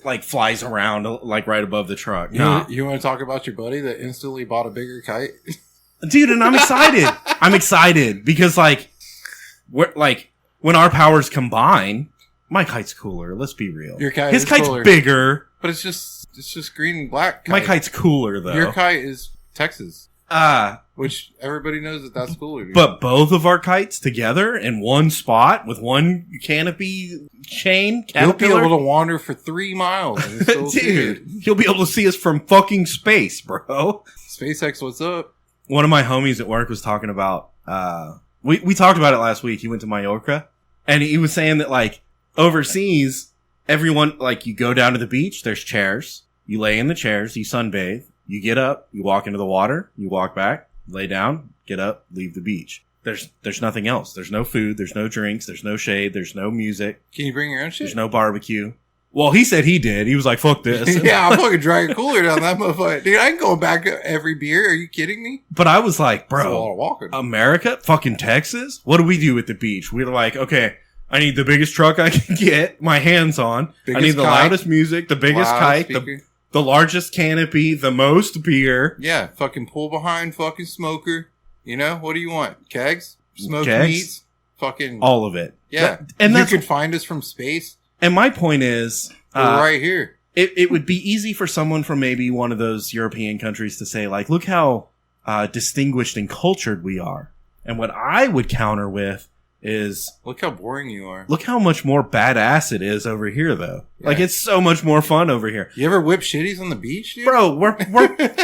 like flies around like right above the truck. Nah. You want to talk about your buddy that instantly bought a bigger kite? Dude, and I'm excited. I'm excited because like when our powers combine, my kite's cooler. Let's be real. Your kite His is kite's cooler. bigger. But it's just green and black. Kite. My kite's cooler though. Your kite is Texas, Ah, which everybody knows that's cooler. Dude. but both of our kites together in one spot with one canopy chain you'll be caterpillar. able to wander for 3 miles. And still see it. Dude, you'll be able to see us from fucking space, bro. SpaceX, what's up? One of my homies at work was talking about, we talked about it last week. He went to Mallorca and he was saying that like overseas, everyone, like you go down to the beach, there's chairs, you lay in the chairs, you sunbathe, you get up, you walk into the water, you walk back, lay down, get up, leave the beach. There's nothing else. There's no food, there's no drinks, there's no shade, there's no music, Can you bring your own shit? there's no barbecue. Well, he said he did. He was like, fuck this. Yeah, I'm fucking dragging cooler down that motherfucker. Dude, I ain't going back every beer. Are you kidding me? But I was like, That's a bro, lot of walking. America, fucking Texas. What do we do at the beach? We were like, okay, I need the biggest truck I can get my hands on. I Biggest need the kite. loudest music, the biggest Loud kite, speaker. the largest canopy, the most beer. Yeah, fucking pull behind, fucking smoker. You know, what do you want? Kegs? Smoked Kegs? meats? Fucking, All of it. yeah. And you that's can find us from space. and my point is, We're right here. it would be easy for someone from maybe one of those European countries to say, like, look how distinguished and cultured we are. And what I would counter with is, Look how boring you are. look how much more badass it is over here, though. Yeah. Like, it's so much more fun over here. You ever whip shitties on the beach, dude? Bro, we're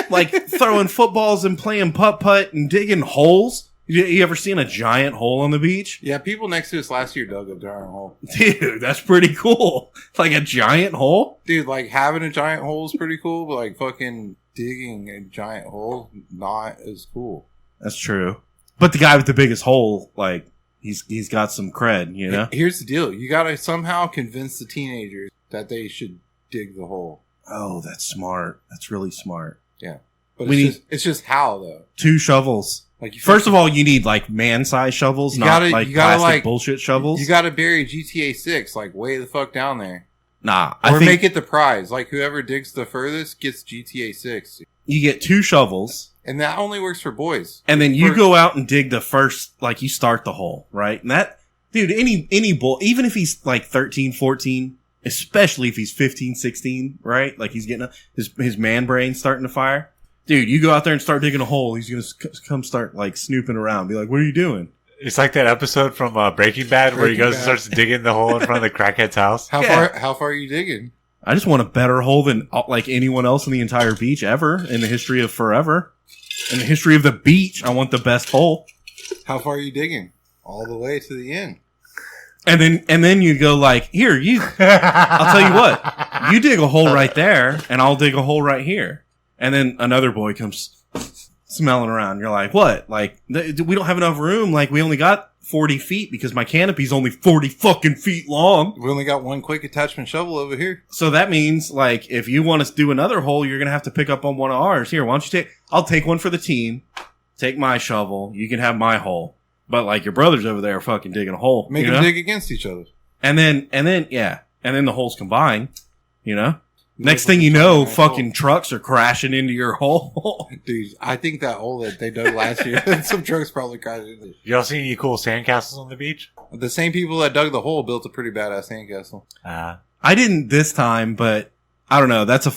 like throwing footballs and playing putt-putt and digging holes. You ever seen a giant hole on the beach? Yeah, people next to us last year dug a giant hole. Dude, that's pretty cool. Like a giant hole? Dude, like having a giant hole is pretty cool, but like fucking digging a giant hole, not as cool. That's true. But the guy with the biggest hole, like, he's got some cred, you know? Here's the deal. You got to somehow convince the teenagers that they should dig the hole. Oh, that's smart. That's really smart. Yeah. But We it's just how, though. 2 shovels. Like First of all, you need like man-sized shovels, You not gotta- like you gotta, plastic like- bullshit shovels. You got to bury GTA 6, like, way the fuck down there. Nah, Or I think make it the prize. Like, whoever digs the furthest gets GTA 6. you get 2 shovels, And that only works for boys. and then you For- go out and dig the first, like you start the hole, right? And that, dude, any bull, even if he's like 13, 14, especially if he's 15, 16, right? Like he's getting his man brain starting to fire. Dude, you go out there and start digging a hole. He's going to come start like snooping around. Be like, what are you doing? It's like that episode from Breaking Bad where he Breaking goes Bad. and starts digging the hole in front of the crackhead's house. How far are you digging? I just want a better hole than like anyone else in the entire beach ever in the history of forever. In the history of the beach, I want the best hole. How far are you digging? All the way to the end. And then you go like, here, I'll tell you what, you dig a hole right there and I'll dig a hole right here. And then another boy comes smelling around. You're like, what? Like, we don't have enough room. Like, we only got 40 feet because my canopy's only 40 fucking feet long. We only got one quick attachment shovel over here. So that means, like, if you want to do another hole, you're going to have to pick up on one of ours. Here, why don't you I'll take one for the team. Take my shovel. You can have my hole. But, like, your brothers over there are fucking digging a hole. Make you them know? dig against each other. And then the holes combine, you know? Next thing you know, fucking trucks are crashing into your hole. Dude, I think that hole that they dug last year, some trucks probably crashed into it. Y'all see any cool sandcastles on the beach? The same people that dug the hole built a pretty badass sandcastle. I didn't this time, but I don't know. That's a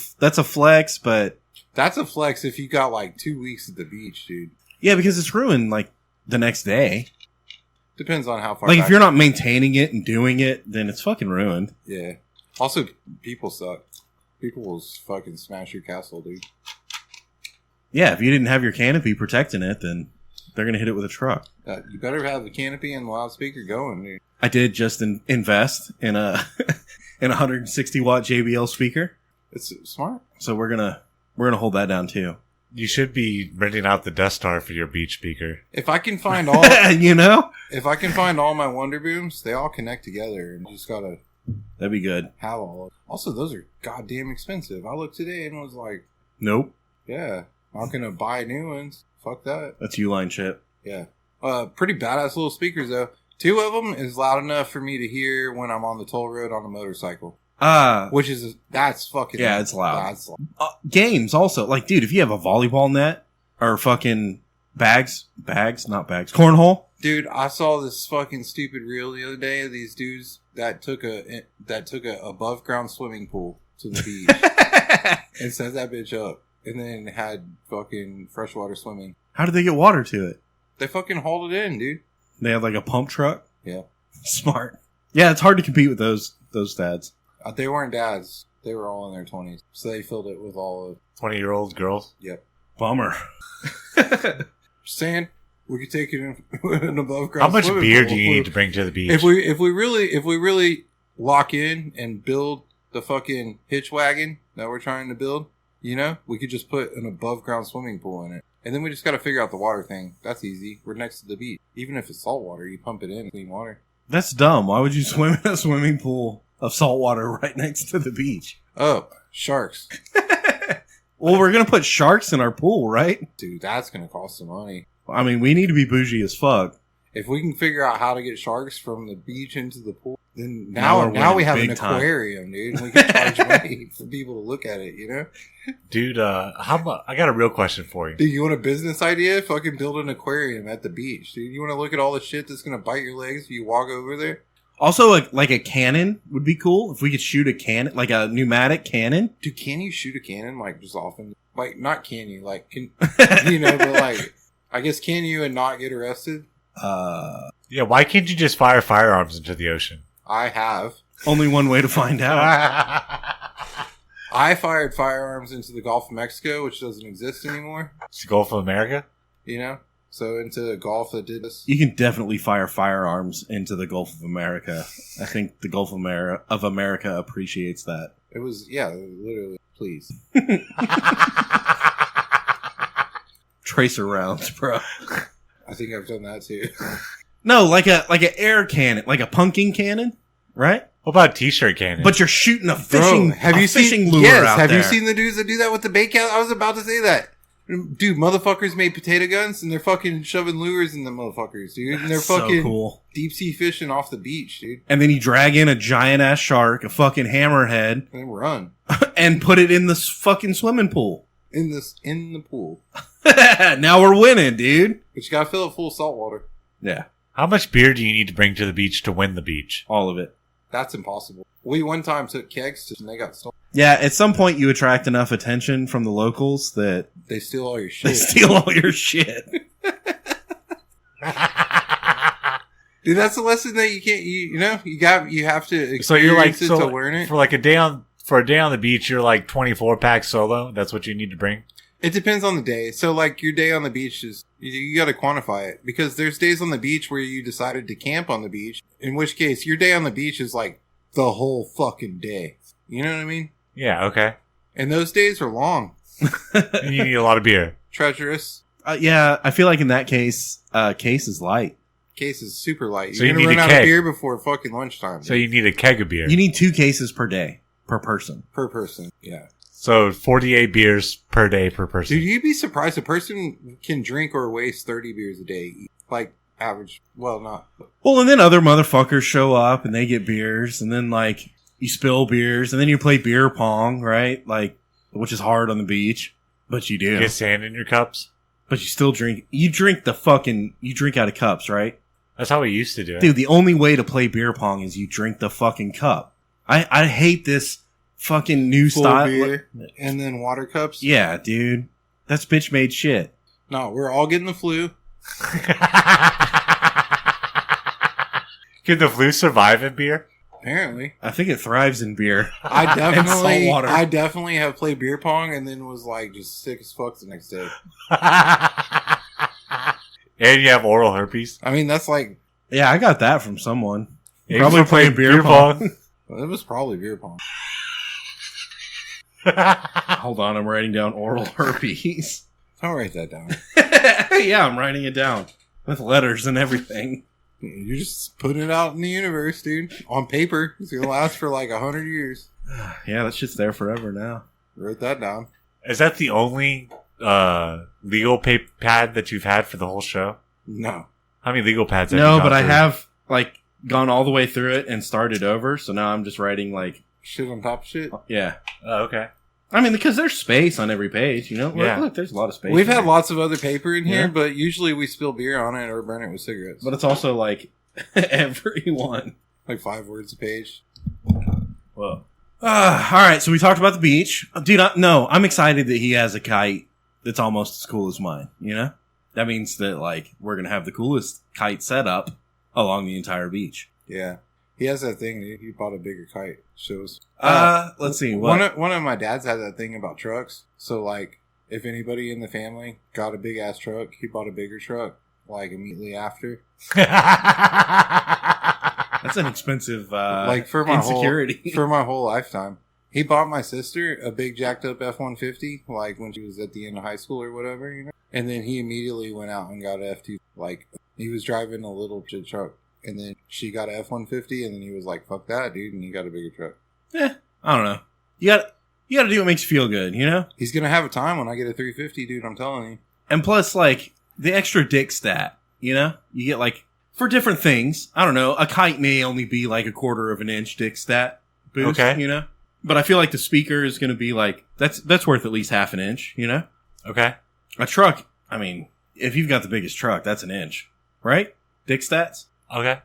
flex, but That's a flex if you got like 2 weeks at the beach, dude. yeah, because it's ruined like the next day. Depends on how far. Like back- if you're not maintaining it and doing it, then it's fucking ruined. Yeah. Also, people suck. People will fucking smash your castle, dude. Yeah, if you didn't have your canopy protecting it, then they're gonna hit it with a truck. You better have the canopy and loudspeaker going, dude. I did just invest in a in a 160 watt JBL speaker, It's smart. so we're gonna hold that down too. You should be renting out the Death Star for your beach speaker. If I can find all, You know, if I can find all my Wonder Booms, they all connect together, and you just gotta that'd be good. have all. Also, those are goddamn expensive. I looked today and was like, Nope, yeah, I'm not gonna buy new ones. Fuck that. that's Uline shit. Yeah. Pretty badass little speakers though. 2 of them is loud enough for me to hear when I'm on the toll road on a motorcycle. Which That's fucking Yeah, it's loud. That's loud. games also, like, dude, if you have a volleyball net or fucking not bags, cornhole. Dude, I saw this fucking stupid reel the other day of these dudes that took a above ground swimming pool to the beach and set that bitch up, and then had fucking freshwater swimming. How did they get water to it? They fucking hauled it in, dude. They had like a pump truck. Yeah. Smart. Yeah, it's hard to compete with those dads. They weren't dads. They were all in their 20s. So they filled it with all of... 20-year-old girls. Yep. Bummer. Just saying, we could take it in an above ground. How much swimming beer pool. do you need to bring to the beach? If we really lock in and build the fucking hitch wagon that we're trying to build, you know, we could just put an above ground swimming pool in it. And then we just got to figure out the water thing. That's easy. We're next to the beach. Even if it's salt water, you pump it in clean water. That's dumb. Why would you swim in a swimming pool of salt water right next to the beach? Oh, sharks. Well, we're going to put sharks in our pool, right? Dude, that's going to cost some money. I mean, we need to be bougie as fuck. If we can figure out how to get sharks from the beach into the pool, then Now now we're we have winning an big time. aquarium, dude. We can charge money for people to look at it, you know? Dude, I got a real question for you. Dude, you want a business idea? Fucking build an aquarium at the beach, dude. You want to look at all the shit that's going to bite your legs if you walk over there? Also, like a cannon would be cool if we could shoot a cannon, like a pneumatic cannon. Dude, can you shoot a cannon, like, just often? Like, not can you, like, can, you know, but, like, I guess can you and not get arrested? Yeah, why can't you just fire firearms into the ocean? I have. Only one way to find out. I fired firearms into the Gulf of Mexico, which doesn't exist anymore, It's the Gulf of America? you know? So into the Gulf that did this. You can definitely fire firearms into the Gulf of America. I think the Gulf of America appreciates that. It was, yeah, literally, please. Tracer rounds, bro. I think I've done that too. No, like a air cannon, like a pumpkin cannon, right? What about t-shirt cannon? But you're shooting a fishing, fishing lure out have there. you seen the dudes that do that with the bait cast? I was about to say that. Dude, motherfuckers made potato guns and they're fucking shoving lures in the motherfuckers, dude. And they're That's so fucking cool. deep sea fishing off the beach, dude. And then you drag in a giant ass shark, a fucking hammerhead, And run and put it in the fucking swimming pool. in the pool. Now we're winning, dude. But you gotta fill it full of salt water. Yeah, How much beer do you need to bring to the beach to win the beach? all of it. That's impossible. We one time took kegs and they got stolen. Yeah, at some point you attract enough attention from the locals that They steal all your they shit. steal all your shit. Dude, that's a lesson that you can't. You have to experience So you're like it to learn it. for like a day on the beach. You're like 24 pack solo. That's what you need to bring. It depends on the day. So, like, your day on the beach is, you got to quantify it. Because there's days on the beach where you decided to camp on the beach. In which case, your day on the beach is like the whole fucking day. You know what I mean? Yeah. Okay. And those days are long. And you need a lot of beer. Treacherous. Yeah, I feel like in that case, case is light. Case is super light. So You're you going to need run a out of keg. beer before fucking lunchtime. So you need a keg of beer. You need 2 cases per day, per person. per person. Yeah. So 48 beers per day per person. Dude, you'd be surprised. A person can drink or waste 30 beers a day. Like, average. Well, not. Well, and then other motherfuckers show up and they get beers, and then like you spill beers, and then you play beer pong, right? Like, which is hard on the beach, but you do. Get sand in your cups. But you still drink. You drink out of cups, right? That's how we used to do it. Dude, the only way to play beer pong is you drink the fucking cup. I hate this fucking new Full style. beer and then water cups. Yeah, dude. That's bitch made shit. No, we're all getting the flu. Can the flu survive in beer? Apparently. I think it thrives in beer. I And salt water. definitely have played beer pong and then was like just sick as fuck the next day. And you have oral herpes. I mean, that's like, Yeah, I got that from someone. Yeah, Probably you playing playing beer pong. it was probably beer pong. Hold on, I'm writing down oral herpes. I'll write that down. Yeah, I'm writing it down with letters and everything. You're just putting it out in the universe, dude. On paper. It's going to last for like 100 years. Yeah, that shit's there forever now. Wrote that down. Is that the only legal pad that you've had for the whole show? No. How many legal pads have No, you gone but I through? have like gone all the way through it and started over. So now I'm just writing like, Shit on top of shit. yeah. Oh, okay. I mean, because there's space on every page, you know? Look, Yeah. look, there's a lot of space. We've in had there. lots of other paper in here, Yeah. but usually we spill beer on it or burn it with cigarettes. But it's also like everyone. Like 5 words a page. Whoa. All right, so we talked about the beach. Dude, I'm excited that he has a kite that's almost as cool as mine, you know? That means that, like, we're going to have the coolest kite setup along the entire beach. Yeah. He has that thing. He bought a bigger kite. Shows. Let's see. What? One of my dads had that thing about trucks. So, like, if anybody in the family got a big ass truck, he bought a bigger truck, like, immediately after. That's an expensive Like, for my insecurity. for my whole lifetime. He bought my sister a big jacked up F-150, like, when she was at the end of high school or whatever, you know? And then he immediately went out and got an F-2. Like, he was driving a little shit truck. And then she got an F-150, and then he was like, fuck that, dude, and he got a bigger truck. I don't know. You got to do what makes you feel good, you know? He's going to have a time when I get a 350, dude, I'm telling you. And plus, like, the extra dick stat, you know? You get, like, for different things. I don't know. A kite may only be, like, 1/4 of an inch dick stat boost, Okay. you know? But I feel like the speaker is going to be, like, that's worth at least 1/2 inch, you know? Okay. A truck, I mean, if you've got the biggest truck, that's an inch, right? Dick stats? Okay.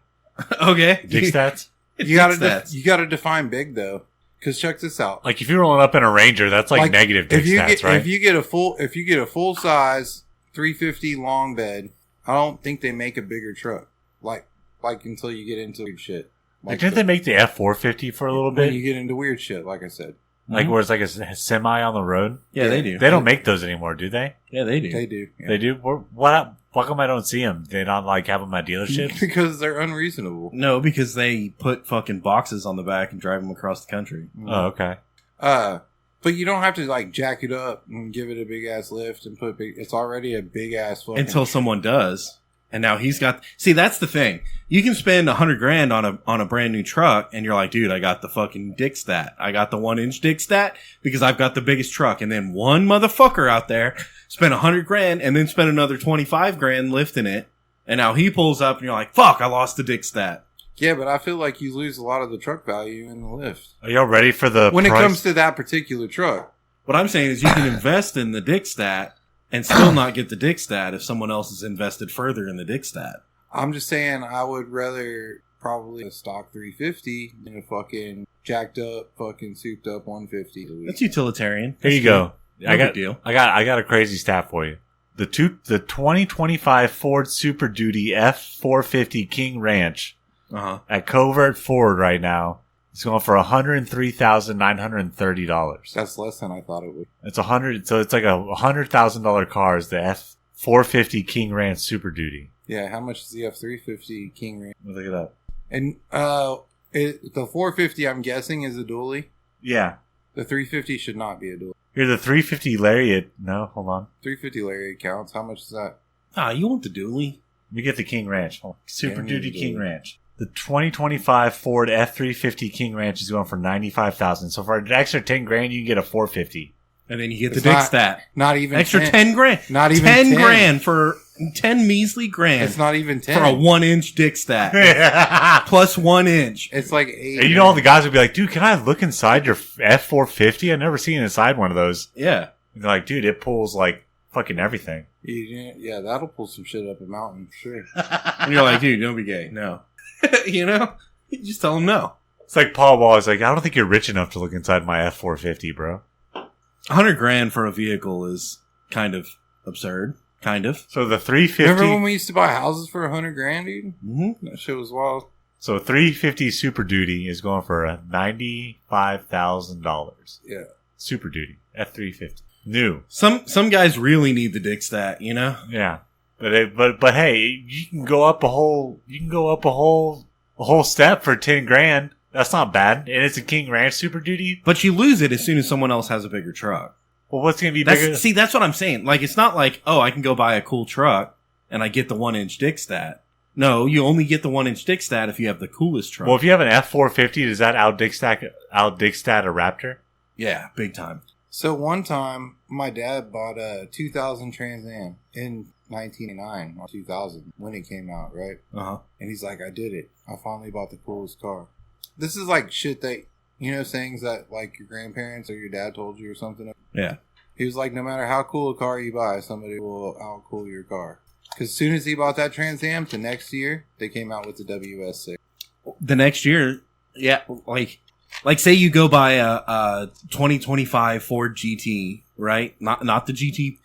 Okay. Dick stats. You got Dick stats. you got to define big, though. Because check this out. Like if you're rolling up in a Ranger, that's like negative dick stats, right? If you get a full size 350 long bed, I don't think they make a bigger truck. Like until you get into weird shit. Like, didn't they make the F450 for a little when bit? you get into weird shit, like I said. Like where it's like a semi on the road? Yeah, they do. They don't make those anymore, do they? Yeah, they do. They do. Yeah. They do? What? Why come I don't see them? They not like have them at dealerships? Because they're unreasonable. No, because they put fucking boxes on the back and drive them across the country. Oh, okay. But you don't have to like jack it up and give it a big ass lift and put big. It's already a big ass fucking. Until someone does. And now he's got, see, that's the thing. You can spend $100,000 on a brand new truck and you're like, dude, I got the fucking dick stat. I got the 1-inch dick stat because I've got the biggest truck. And then one motherfucker out there spent $100,000 and then spent another $25,000 lifting it. And now he pulls up and you're like, fuck, I lost the dick stat. Yeah, but I feel like you lose a lot of the truck value in the lift. Are y'all ready for the when price? it comes to that particular truck? What I'm saying is you can invest in the dick stat and still not get the dick stat if someone else has invested further in the dick stat. I'm just saying I would rather probably a stock 350 than a fucking jacked up, fucking souped up 150. That's utilitarian. Here you go. No big deal. I got a crazy stat for you. The 2025 Ford Super Duty F450 King Ranch at Covert Ford right now is going for $103,930. That's less than I thought it would. It's so it's like a $100,000 car is the F450 King Ranch Super Duty. Yeah, how much is the F350 King Ranch? Look it up. And the 450, I'm guessing, is a dually. Yeah. The 350 should not be a dually. Here, the 350 Lariat. No, hold on. 350 Lariat counts. How much is that? You want the dually? You get the King Ranch. Super Yeah, Duty King Ranch. The 2025 Ford F350 King Ranch is going for $95,000. So for an extra $10,000, you can get a 450. And then you get It's the dick not- stat. Not even Extra 10. $10,000. Not even 10 10. grand for 10 measly grand. It's not even 10. for a 1-inch dick stat. Plus 1 inch. It's like 8. And you know, all the guys would be like, dude, can I look inside your F450? I've never seen inside one of those. Yeah. And they're like, dude, it pulls like fucking everything. Yeah, that'll pull some shit up a mountain for sure. And you're like, dude, don't be gay. No. You know? You just tell them no. It's like Paul Wall is like, I don't think you're rich enough to look inside my F450, bro. $100,000 for a vehicle is kind of absurd. Kind of. So the 350. Remember when we used to buy houses for $100,000, dude? Mm-hmm. That shit was wild. So 350 Super Duty is going for $95,000. Yeah. Super Duty F350 new. Some guys really need the dick stat, you know? Yeah, but hey, you can go up a whole step for $10,000. That's not bad, and it's a King Ranch Super Duty. But you lose it as soon as someone else has a bigger truck. Well, what's going to be bigger? See, that's what I'm saying. Like, it's not like, oh, I can go buy a cool truck and I get the 1-inch dick stat. No, you only get the 1-inch dick stat if you have the coolest truck. Well, if you have an F450, does that out dick stat a Raptor? Yeah, big time. So one time, my dad bought a 2000 Trans Am in 1989 or 2000 when it came out, right? Uh-huh. And he's like, I did it. I finally bought the coolest car. This is like shit that, you know, sayings that like your grandparents or your dad told you or something. Yeah. He was like, no matter how cool a car you buy, somebody will out-cool your car. Because as soon as he bought that Trans Am, the next year, they came out with the WS6. The next year, yeah, like say you go buy a 2025 Ford GT, right? Not the GT,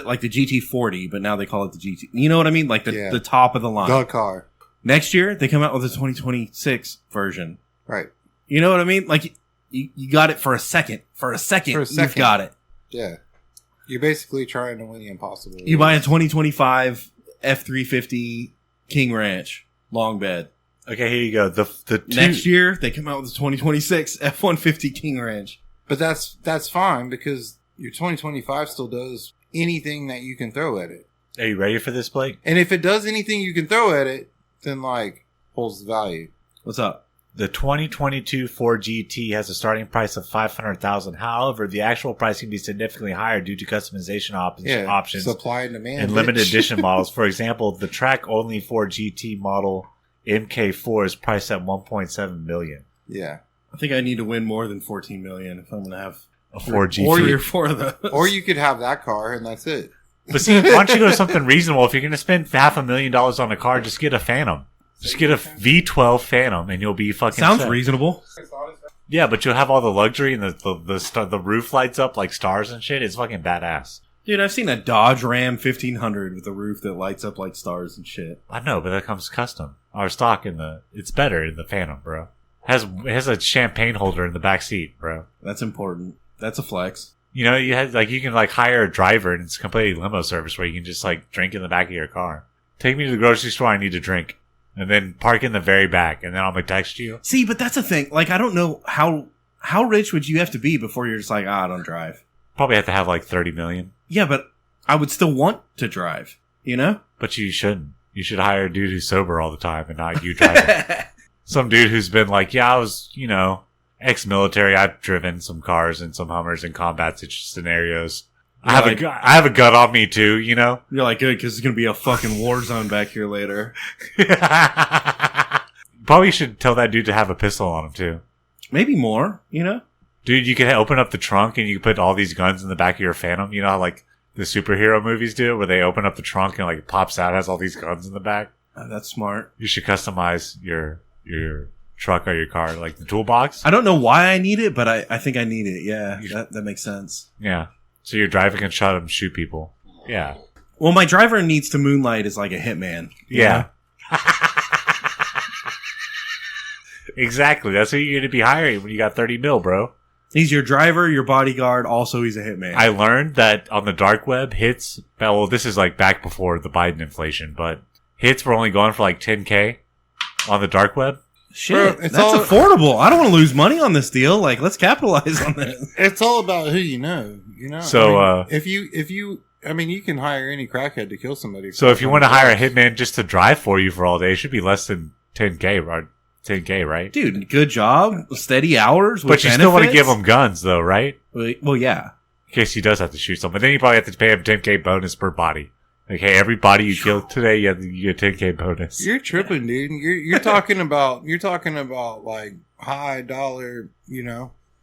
like the GT40, but now they call it the GT. You know what I mean? Like the top of the line. The car. Next year, they come out with a 2026 version. Right. You know what I mean? Like, you got it for a second. For a second, you've got it. Yeah. You're basically trying to win the impossible. You buy a 2025 F350 King Ranch long bed. Okay, here you go. The Next year, they come out with the 2026 F150 King Ranch. But that's fine because your 2025 still does anything that you can throw at it. Are you ready for this, Blake? And if it does anything you can throw at it, then like pulls the value. What's up? The 2022 Ford GT has a starting price of $500,000. However, the actual price can be significantly higher due to customization options supply and demand, and limited edition models. For example, the track-only Ford GT model MK4 is priced at $1.7 million. Yeah, I think I need to win more than $14 million if I'm going to have a Ford GT. Or 3 or 4 of those. or you could have that car and that's it. But see, why don't you go to something reasonable? If you're going to spend $500,000 on a car, just get a Phantom. Just get a V12 Phantom, and you'll be fucking. Sounds set. reasonable. Yeah, but you'll have all the luxury and the roof lights up like stars and shit. It's fucking badass. Dude, I've seen a Dodge Ram 1500 with a roof that lights up like stars and shit. I know, but that comes custom. Our stock it's better in the Phantom, bro. It has a champagne holder in the back seat, bro. That's important. That's a flex. You know, you can hire a driver and it's completely limo service where you can just drink in the back of your car. Take me to the grocery store. I need to drink. And then park in the very back, and then I'm gonna text you. See, but that's the thing. Like, I don't know how rich would you have to be before you're just like, I don't drive. Probably have to have $30 million. Yeah, but I would still want to drive. You know? But you shouldn't. You should hire a dude who's sober all the time and not you driving. Some dude who's been like, yeah, I was, ex-military. I've driven some cars and some Hummers in combat scenarios. I have a gun on me too, You're like, good, because it's going to be a fucking war zone back here later. Probably should tell that dude to have a pistol on him too. Maybe more, Dude, you can open up the trunk and you can put all these guns in the back of your Phantom. You know how, like, the superhero movies do it, where they open up the trunk and, like, it pops out, has all these guns in the back? That's smart. You should customize your truck or your car, like the toolbox. I don't know why I need it, but I think I need it. Yeah, that makes sense. Yeah. So your driver can shut up and shoot people. Yeah. Well, my driver needs to moonlight as, like, a hitman. Yeah. Exactly. That's who you're going to be hiring when you got 30 mil, bro. He's your driver, your bodyguard, also he's a hitman. I learned that on the dark web, hits, well, this is like back before the Biden inflation, but hits were only going for like 10K on the dark web. Shit, bro, that's affordable. I don't want to lose money on this deal. Like, let's capitalize on this. It's all about who you know. So, if you can hire any crackhead to kill somebody. So if you want to hire a hitman just to drive for you for all day, it should be less than 10K, right? 10K, right? Dude, good job. Steady hours. But you still want to give him guns, though, right? Well, yeah. In case he does have to shoot someone. Then you probably have to pay him 10K bonus per body. Like, hey, every body you kill today, you get a 10K bonus. You're tripping, dude. You're talking about like high dollar,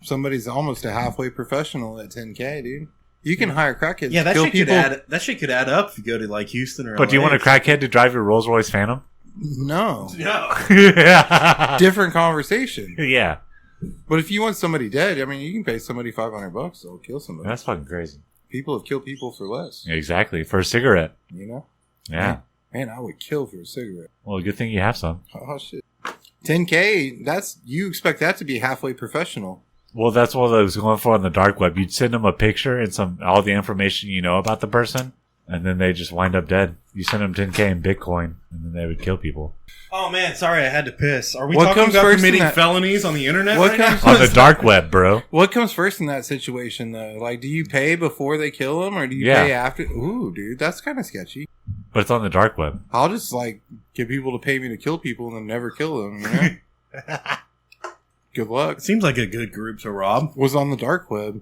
somebody's almost a halfway professional at 10K, dude. You can hire crackheads to kill people. That shit could add up if you go to, like, Houston or But do you want a crackhead to drive your Rolls Royce Phantom? No. Yeah. Different conversation. Yeah. But if you want somebody dead, you can pay somebody $500. They'll kill somebody. That's fucking crazy. People have killed people for less. Exactly. For a cigarette. Yeah. Man, I would kill for a cigarette. Well, good thing you have some. Oh, shit. 10K, you expect that to be halfway professional. Well, that's what I was going for on the dark web. You'd send them a picture and all the information you know about the person. And then they just wind up dead. You send them 10K in Bitcoin, and then they would kill people. Oh, man, sorry, I had to piss. Are we talking about committing felonies on the internet right now? On the dark web, bro. What comes first in that situation, though? Like, do you pay before they kill them, or do you pay after? Ooh, dude, that's kind of sketchy. But it's on the dark web. I'll just, get people to pay me to kill people and then never kill them, Good luck. It seems like a good group to rob. Was on the dark web,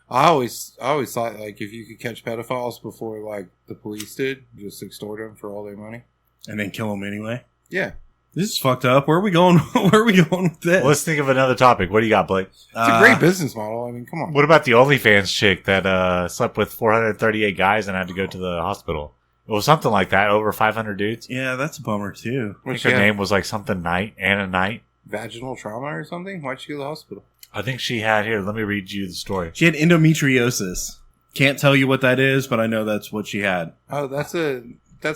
I always thought, if you could catch pedophiles before, the police did, just extort them for all their money. And then kill them anyway? Yeah. This is fucked up. Where are we going? With this? Well, let's think of another topic. What do you got, Blake? It's a great business model. Come on. What about the OnlyFans chick that slept with 438 guys and had to go to the hospital? It was something like that, over 500 dudes. Yeah, that's a bummer, too. I think her name was something Knight, Anna Knight. Vaginal trauma or something? Why'd she go to the hospital? I think she had, here, let me read you the story. She had endometriosis. Can't tell you what that is, but I know that's what she had. Oh, that's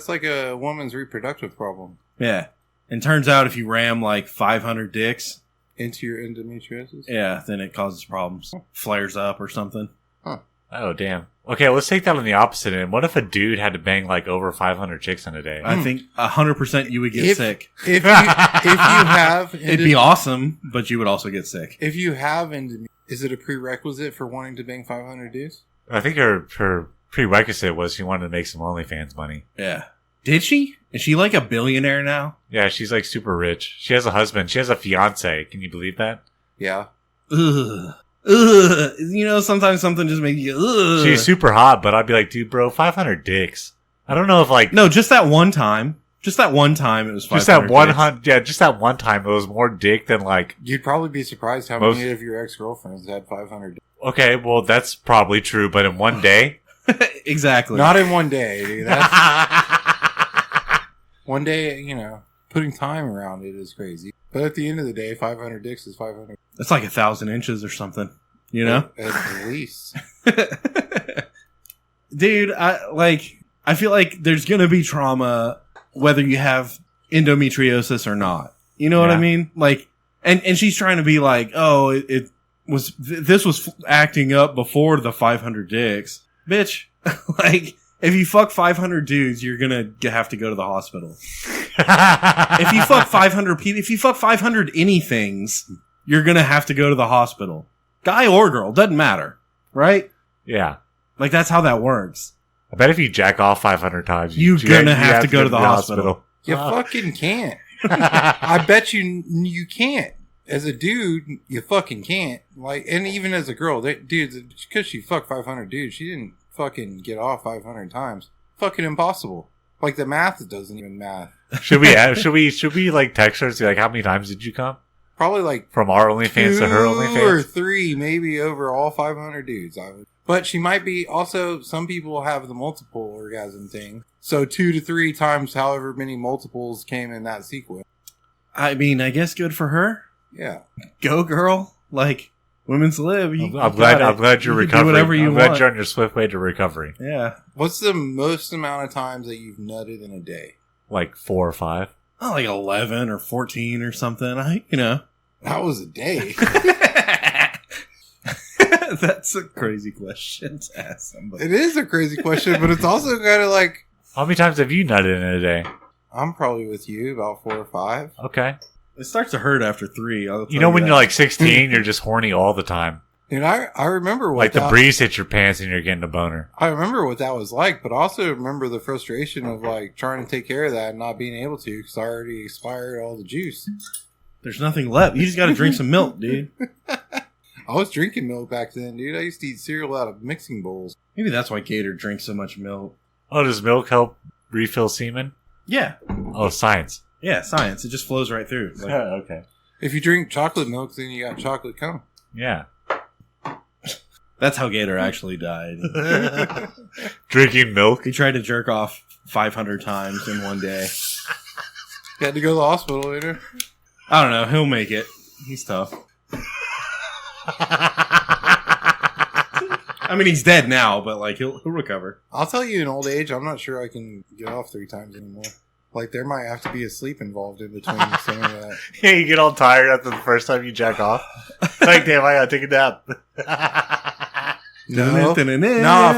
like a woman's reproductive problem. Yeah. And turns out if you ram 500 dicks into your endometriosis, yeah, then it causes problems. Flares up or something. Huh. Oh, damn. Okay, let's take that on the opposite end. What if a dude had to bang over 500 chicks in a day? I think 100% you would get sick. If you have... It'd be awesome, but you would also get sick. If you have is it a prerequisite for wanting to bang 500 dudes? I think her prerequisite was she wanted to make some OnlyFans money. Yeah. Did she? Is she a billionaire now? Yeah, she's super rich. She has a husband. She has a fiance. Can you believe that? Yeah. Ugh. Sometimes something just makes you ugh. She's super hot, but I'd be like, dude, bro, 500 dicks. I don't know if No, just that one time. Just that one time it was 500 Just that one time it was more dick than You'd probably be surprised how many of your ex-girlfriends had 500 dicks. Okay, well, that's probably true, but in one day? Exactly. Not in one day, dude. One day, putting time around it is crazy. But at the end of the day, 500 dicks is 500. That's 1,000 inches or something, At least. Dude, I feel like there's going to be trauma whether you have endometriosis or not. You know what I mean? And she's trying to be this was acting up before the 500 dicks. Bitch, if you fuck 500 dudes, you're gonna have to go to the hospital. If you fuck 500 people, if you fuck 500 anythings, you're gonna have to go to the hospital. Guy or girl, doesn't matter. Right? Yeah. That's how that works. I bet if you jack off 500 times, You're gonna have to go to the hospital. You fucking can't. I bet you can't. As a dude, you fucking can't. Like, and even as a girl, dude, because she fucked 500 dudes, she didn't fucking get off 500 times. Fucking impossible. Like the math doesn't even math. Should we like text her and see like how many times did you come? Probably like From our OnlyFans to her OnlyFans? 2 or 3, maybe over all 500 dudes. But she might be also. Some people have the multiple orgasm thing, so 2 to 3 times, however many multiples came in that sequence. I mean, I guess good for her. Yeah, Go girl. Like women's live. I'm glad you're recovering. Whatever you I'm want. glad you're on your swift way to recovery. Yeah. what's the most amount of times that you've nutted in a day? Like 4 or 5. Oh, like 11 or 14 or something. That was a day. That's a crazy question to ask somebody. It is a crazy question, but it's also kind of like, How many times have you nutted in a day? I'm probably with you about 4 or 5. Okay. It starts to hurt after 3. You know when you're like 16, you're just horny all the time. And I remember what Like the breeze hits your pants and you're getting a boner. I remember what that was like, but I also remember the frustration of like trying to take care of that and not being able to because I already expired all the juice. There's nothing left. You just got to drink some milk, dude. I was drinking milk back then, dude. I used to eat cereal out of mixing bowls. Maybe that's why Gator drinks so much milk. Oh, does milk help refill semen? Yeah. Oh, science. Yeah, science. It just flows right through. Like, Okay. If you drink chocolate milk, then you got chocolate cum. Yeah. that's how Gator actually died. Drinking milk? He tried to jerk off 500 times in one day. You had to go to the hospital later. I don't know. He'll make it. He's tough. I mean, he's dead now, but like he'll recover. I'll tell you, in old age, I'm not sure I can get off 3 times anymore. Like, there might have to be a sleep involved in between some of that. Yeah, you get all tired after the first time you jack off. Like, damn, I gotta take a nap. No,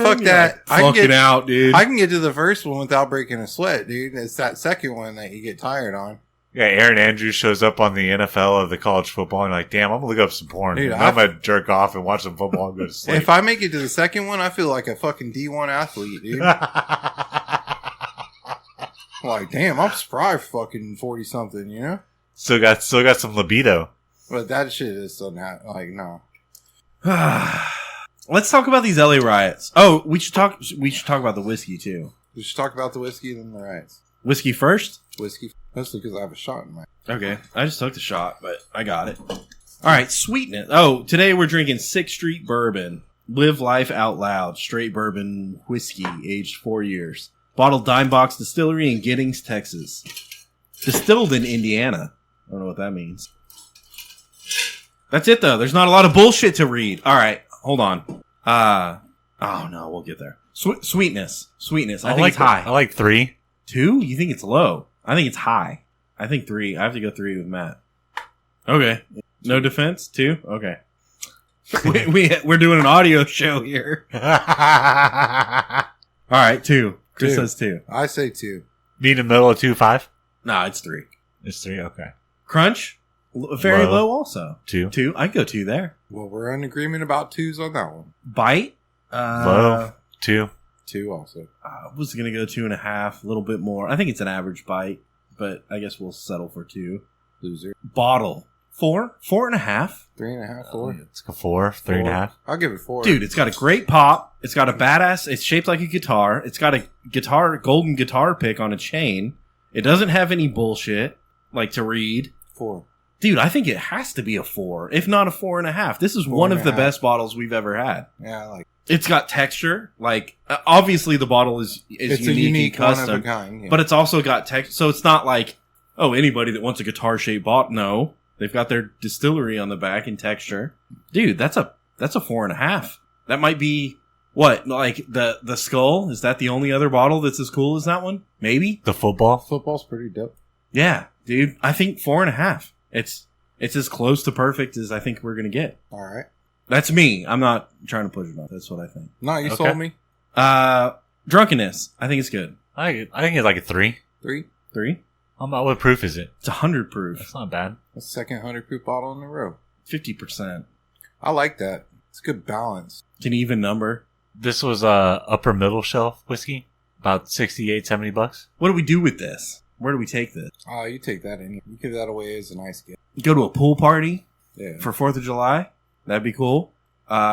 fuck that. Like, fuck it out, dude. I can get to the first one without breaking a sweat, dude. It's that second one that you get tired on. Yeah, Aaron Andrews shows up on the NFL of the college football and you're like, damn, I'm gonna look up some porn. Dude, I'm gonna jerk off and watch some football and go to sleep. If I make it to the second one, I feel like a fucking D1 athlete, dude. Like, damn, I'm spry fucking 40-something, you know? Still got some libido. But that shit is still not, like, no. Let's talk about these LA riots. Oh, we should talk about the whiskey too. We should talk about the whiskey and then the riots. Whiskey first? Whiskey, mostly because I have a shot in my... Okay. I just took the shot, but I got it. All right, sweetness. Oh, today we're drinking 6th Street Bourbon. Live life out loud. Straight bourbon whiskey, aged 4 years. Bottled Dime Box Distillery in Giddings, Texas. Distilled in Indiana. I don't know what that means. That's it, though. There's not a lot of bullshit to read. All right, hold on. Oh, no, we'll get there. Sweetness. I think it's high. I like 3. 2? You think it's low? I think it's high. I think 3. I have to go 3 with Matt. Okay. No defense? 2? Okay. We're doing an audio show here. All right, 2. Chris says 2. I say 2. Meet in the middle of 2.5? No, it's 3. It's 3, okay. Crunch? Very low also. 2. 2. I'd go 2 there. Well, we're in agreement about 2s on that one. Bite? Low. 2. 2 also. I was going to go 2.5, a little bit more. I think it's an average bite, but I guess we'll settle for 2. Loser. Bottle. 4? 4.5? 3.5, 4. It's like a 4, 3.5. I'll give it 4. Dude, it's got a great pop. It's got a badass. It's shaped like a guitar. It's got a golden guitar pick on a chain. It doesn't have any bullshit like to read. 4. Dude, I think it has to be a 4, if not a 4.5. This is 4 one of the 1/2. best bottles we've ever had. Yeah, I like it. It's got texture. Like, obviously the bottle is It's unique a unique and custom. one of a kind. Yeah. But it's also got text. So it's not like, oh, anybody that wants a guitar-shaped bottle. No. They've got their distillery on the back in texture. Dude, that's a 4.5. That might be, what, like the Skull? Is that the only other bottle that's as cool as that one? Maybe? The football? Football's pretty dope. Yeah, dude. I think 4.5. It's as close to perfect as I think we're going to get. All right. That's me. I'm not trying to push it off. That's what I think. No, you Okay. sold me. Drunkenness. I think it's good. I think it's like a 3. 3. 3? What proof is it? It's 100 proof. That's not bad. That's the second 100 proof bottle in a row. 50%. I like that. It's a good balance. It's an even number. This was upper middle shelf whiskey, about $68-$70. What do we do with this? Where do we take this? Oh, you take that in. You give that away as a nice gift. Go to a pool party Yeah. for 4th of July? That'd be cool.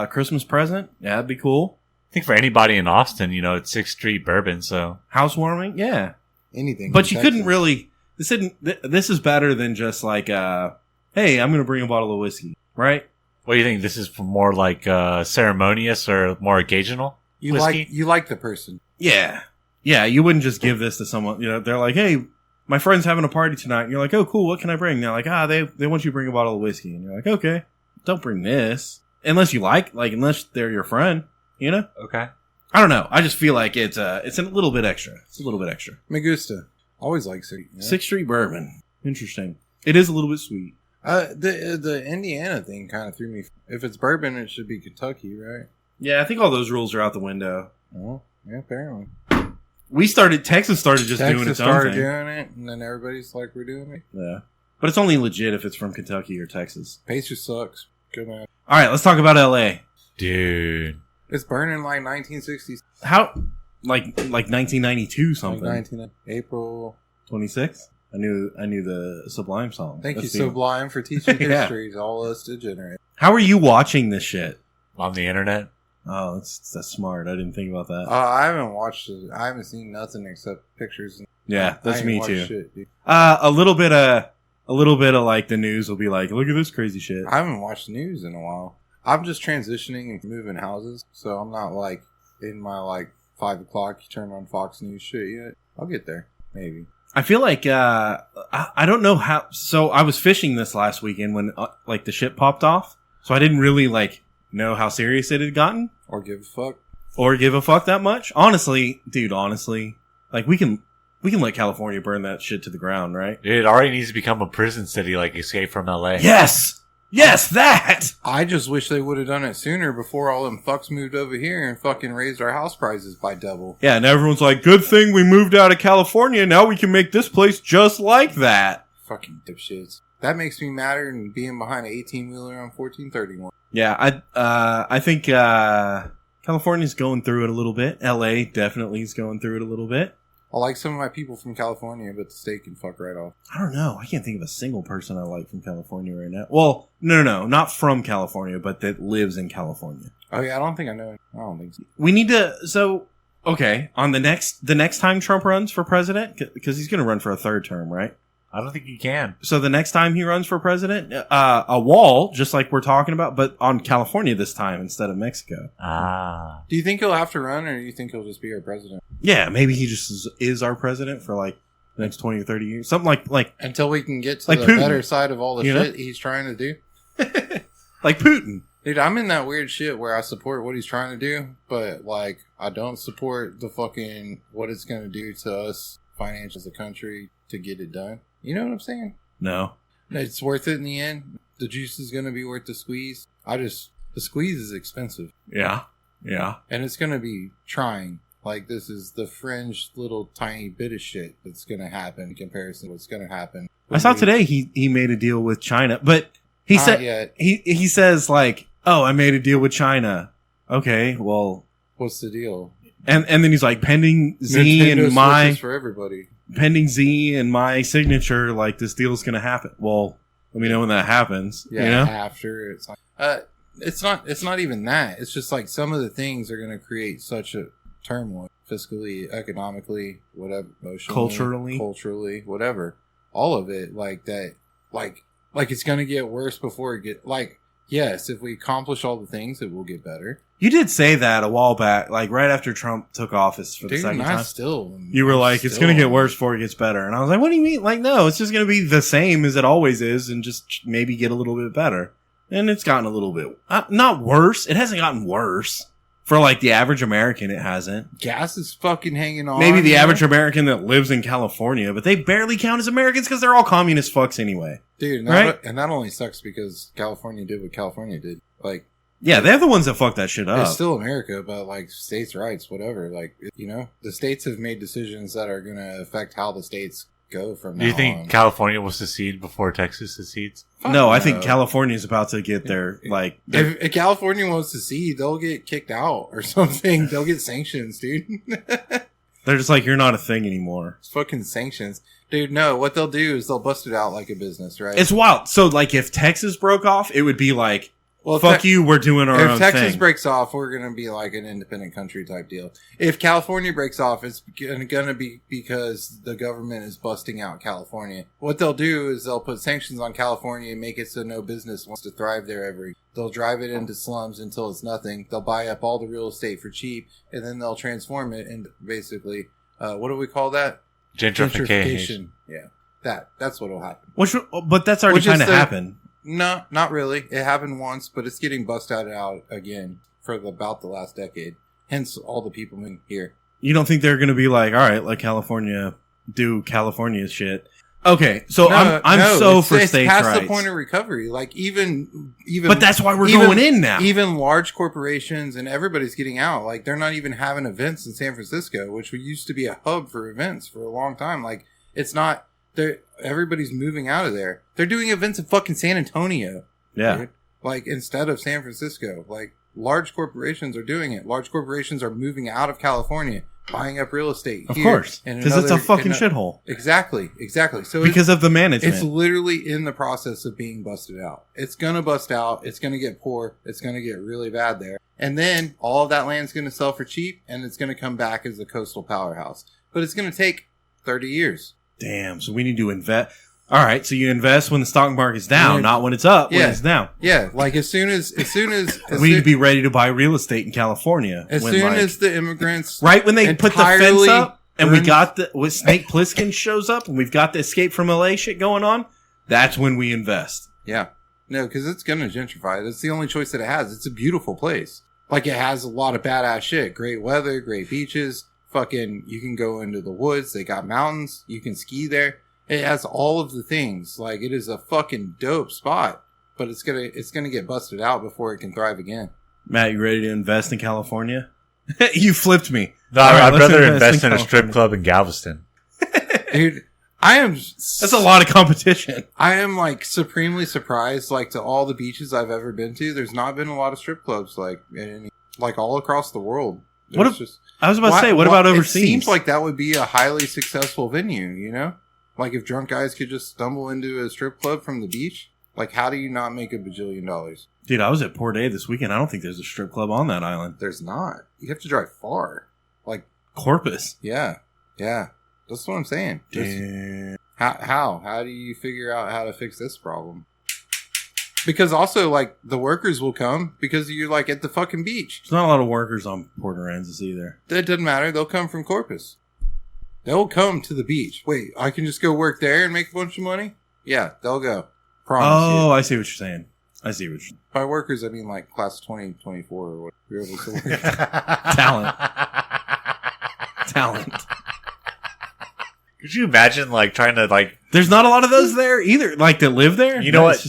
Christmas present? Yeah, that'd be cool. I think for anybody in Austin, it's 6th Street bourbon, so. Housewarming? Yeah. Anything. But you Texas. couldn't really... This is better than just like, hey, I'm going to bring a bottle of whiskey, right? What do you think? This is more like ceremonious or more occasional You whiskey? like the person. Yeah. Yeah, you wouldn't just give this to someone. They're like, hey, my friend's having a party tonight. And you're like, oh, cool, what can I bring? And they're like, they want you to bring a bottle of whiskey. And you're like, okay, don't bring this. Unless you unless they're your friend, Okay. I don't know. I just feel like it's a little bit extra. It's a little bit extra. Me gusta. Always like sweet. Yeah. 6th Street bourbon. Interesting. It is a little bit sweet. The Indiana thing kind of threw me. If it's bourbon, it should be Kentucky, right? Yeah, I think all those rules are out the window. Oh, yeah, apparently. Texas started just doing its own started thing. doing it, and then everybody's like, we're doing it. Yeah. But it's only legit if it's from Kentucky or Texas. Pastry sucks. Good man. All right, let's talk about LA. Dude. It's burning like 1960s. How, like 1992 something. Like 19 April. 26? I knew the Sublime song. Thank That's you, the- Sublime, for teaching Yeah. history to all us degenerates. How are you watching this shit? On the internet? Oh, that's smart. I didn't think about that. I haven't watched it. I haven't seen nothing except pictures. Yeah, that's I ain't me watched too. shit, dude. A little bit of like the news will be like, look at this crazy shit. I haven't watched news in a while. I'm just transitioning and moving houses, so I'm not like in my like 5 o'clock. You turn on Fox News shit yet. I'll get there, maybe. I feel like I don't know how. So I was fishing this last weekend when like the shit popped off. So I didn't really like know how serious it had gotten Or give a fuck. or give a fuck that much. Honestly, dude. Like we can let California burn that shit to the ground, right? Dude, it already needs to become a prison city like Escape from LA. Yes, that. I just wish they would have done it sooner before all them fucks moved over here and fucking raised our house prices by double. Yeah, and everyone's like, good thing we moved out of California. Now we can make this place just like that. Fucking dipshits. That makes me madder than being behind an 18-wheeler on 1431. Yeah, I think California's going through it a little bit. LA definitely is going through it a little bit. I like some of my people from California, but the state can fuck right off. I don't know. I can't think of a single person I like from California right now. Well, no, not from California, but that lives in California. Oh yeah, I don't think I know. I don't think so. We need to. So okay, on the next time Trump runs for president, because he's going to run for a third term, right? I don't think you can. So the next time he runs for president, a wall, just like we're talking about, but on California this time instead of Mexico. Ah. Do you think he'll have to run, or do you think he'll just be our president? Yeah, maybe he just is our president for like the next 20 or 30 years. Something like Until we can get to Like the Putin. better side of all the You know? shit he's trying to do. like Putin. Dude, I'm in that weird shit where I support what he's trying to do, but like I don't support the fucking what it's going to do to us financially as a country to get it done. You know what I'm saying? No. It's worth it in the end. The juice is going to be worth the squeeze. The squeeze is expensive, Yeah. and it's going to be trying. Like, this is the fringe little tiny bit of shit that's going to happen in comparison to what's going to happen. I saw today he made a deal with China, but he Not said yet. he says like, "Oh, I made a deal with China." Okay, well, What's the deal? and then he's like, pending Z Nintendo and my Switches for everybody. pending Z and my signature, like this deal's gonna happen. Well, let me know when that happens. Yeah, You know? after it's like, it's not even that. It's just like some of the things are going to create such a turmoil, fiscally, economically, whatever, emotionally, culturally, whatever. All of it, like that, like it's going to get worse before it get like. Yes, if we accomplish all the things, it will get better. You did say that a while back, like right after Trump took office for the Dude, second not time. still. You were like, it's going to get worse before it gets better. And I was like, what do you mean? Like, no, it's just going to be the same as it always is and just maybe get a little bit better. And it's gotten a little bit, not worse. It hasn't gotten worse. For like the average American, it hasn't. Gas is fucking hanging on. Maybe the you know? average American that lives in California, but they barely count as Americans because they're all communist fucks anyway. Dude, Right? And that only sucks because California did what California did. Like, Yeah, they're the ones that fucked that shit up. it's still America, but like states' rights, whatever. Like, you know, the states have made decisions that are going to affect how the states go from Do you now think on. California will secede before Texas secedes? Fuck No, I think California is about to get their like. If California wants to see, they'll get kicked out or something. They'll get sanctions, dude. They're just like, you're not a thing anymore. It's fucking sanctions. Dude, no, what they'll do is they'll bust it out like a business, right? It's wild. So, like, if Texas broke off, it would be like, well, fuck you, we're doing our own If Texas thing. breaks off, we're going to be like an independent country type deal. If California breaks off, it's going to be because the government is busting out California. What they'll do is they'll put sanctions on California and make it so no business wants to thrive there ever. They'll drive it into slums until it's nothing. They'll buy up all the real estate for cheap, and then they'll transform it into basically, what do we call that? Gentrification. Yeah, that's what will happen. But that's already kind of happened. No, not really. It happened once, but it's getting busted out again for about the last decade. Hence, all the people moving here. You don't think they're going to be like, all right, let California do California shit? Okay, so I'm so for it's states' past rights. the point of recovery. Like even, But that's why we're going in now. Even large corporations and everybody's getting out. Like they're not even having events in San Francisco, which used to be a hub for events for a long time. Like it's not. Everybody's moving out of there. They're doing events in fucking San Antonio. Yeah. Dude. Like instead of San Francisco. Like large corporations are doing it. Large corporations are moving out of California, buying up real estate. Of course. Because it's a fucking shithole. Exactly. So because of the management. it's literally in the process of being busted out. It's going to bust out. It's going to get poor. It's going to get really bad there. And then all of that land's going to sell for cheap and it's going to come back as a coastal powerhouse. But it's going to take 30 years. Damn, so we need to invest. All right, so you invest when the stock market's down, not when it's up, when it's down. Yeah, like as soon as we need to be ready to buy real estate in California. As soon as the immigrants... Right when they put the fence up and we got when Snake Plissken shows up and we've got the Escape from LA shit going on, that's when we invest. Yeah. No, because it's going to gentrify. That's the only choice that it has. It's a beautiful place. Like it has a lot of badass shit. Great weather, great beaches. Fucking, you can go into the woods. They got mountains. You can ski there. It has all of the things. Like it is a fucking dope spot. But it's gonna get busted out before it can thrive again. Matt, you ready to invest in California? You flipped me. No, I'd rather invest in a strip club in Galveston. Dude, I am... That's a lot of competition. I am like supremely surprised. Like to all the beaches I've ever been to, there's not been a lot of strip clubs like all across the world. I was about to say, what about overseas? It seems like that would be a highly successful venue, you know? Like if drunk guys could just stumble into a strip club from the beach, like how do you not make $1 bajillion? Dude, I was at Port A this weekend. I don't think there's a strip club on that island. There's not. You have to drive far. Like Corpus. Yeah. That's what I'm saying. Damn. How do you figure out how to fix this problem? Because also, like, the workers will come because you're, like, at the fucking beach. There's not a lot of workers on Port Aransas either. That doesn't matter. They'll come from Corpus. They'll come to the beach. Wait, I can just go work there and make a bunch of money? Yeah, they'll go. Promise you. I see what you're saying. By workers, I mean, like, class 2024 or whatever. Talent. Could you imagine, like, trying to, like... There's not a lot of those there either, like, that live there. You know what?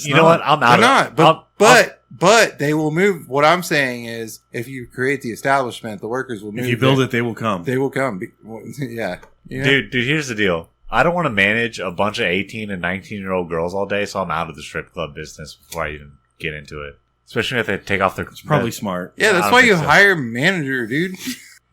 I'm out of it. But they will move. What I'm saying is, if you create the establishment, the workers will move. If you build it, they will come. They will come. Yeah. Dude, here's the deal. I don't want to manage a bunch of 18 and 19-year-old girls all day, so I'm out of the strip club business before I even get into it. Especially if they take off their... It's probably smart. Yeah, that's why you hire a manager, dude.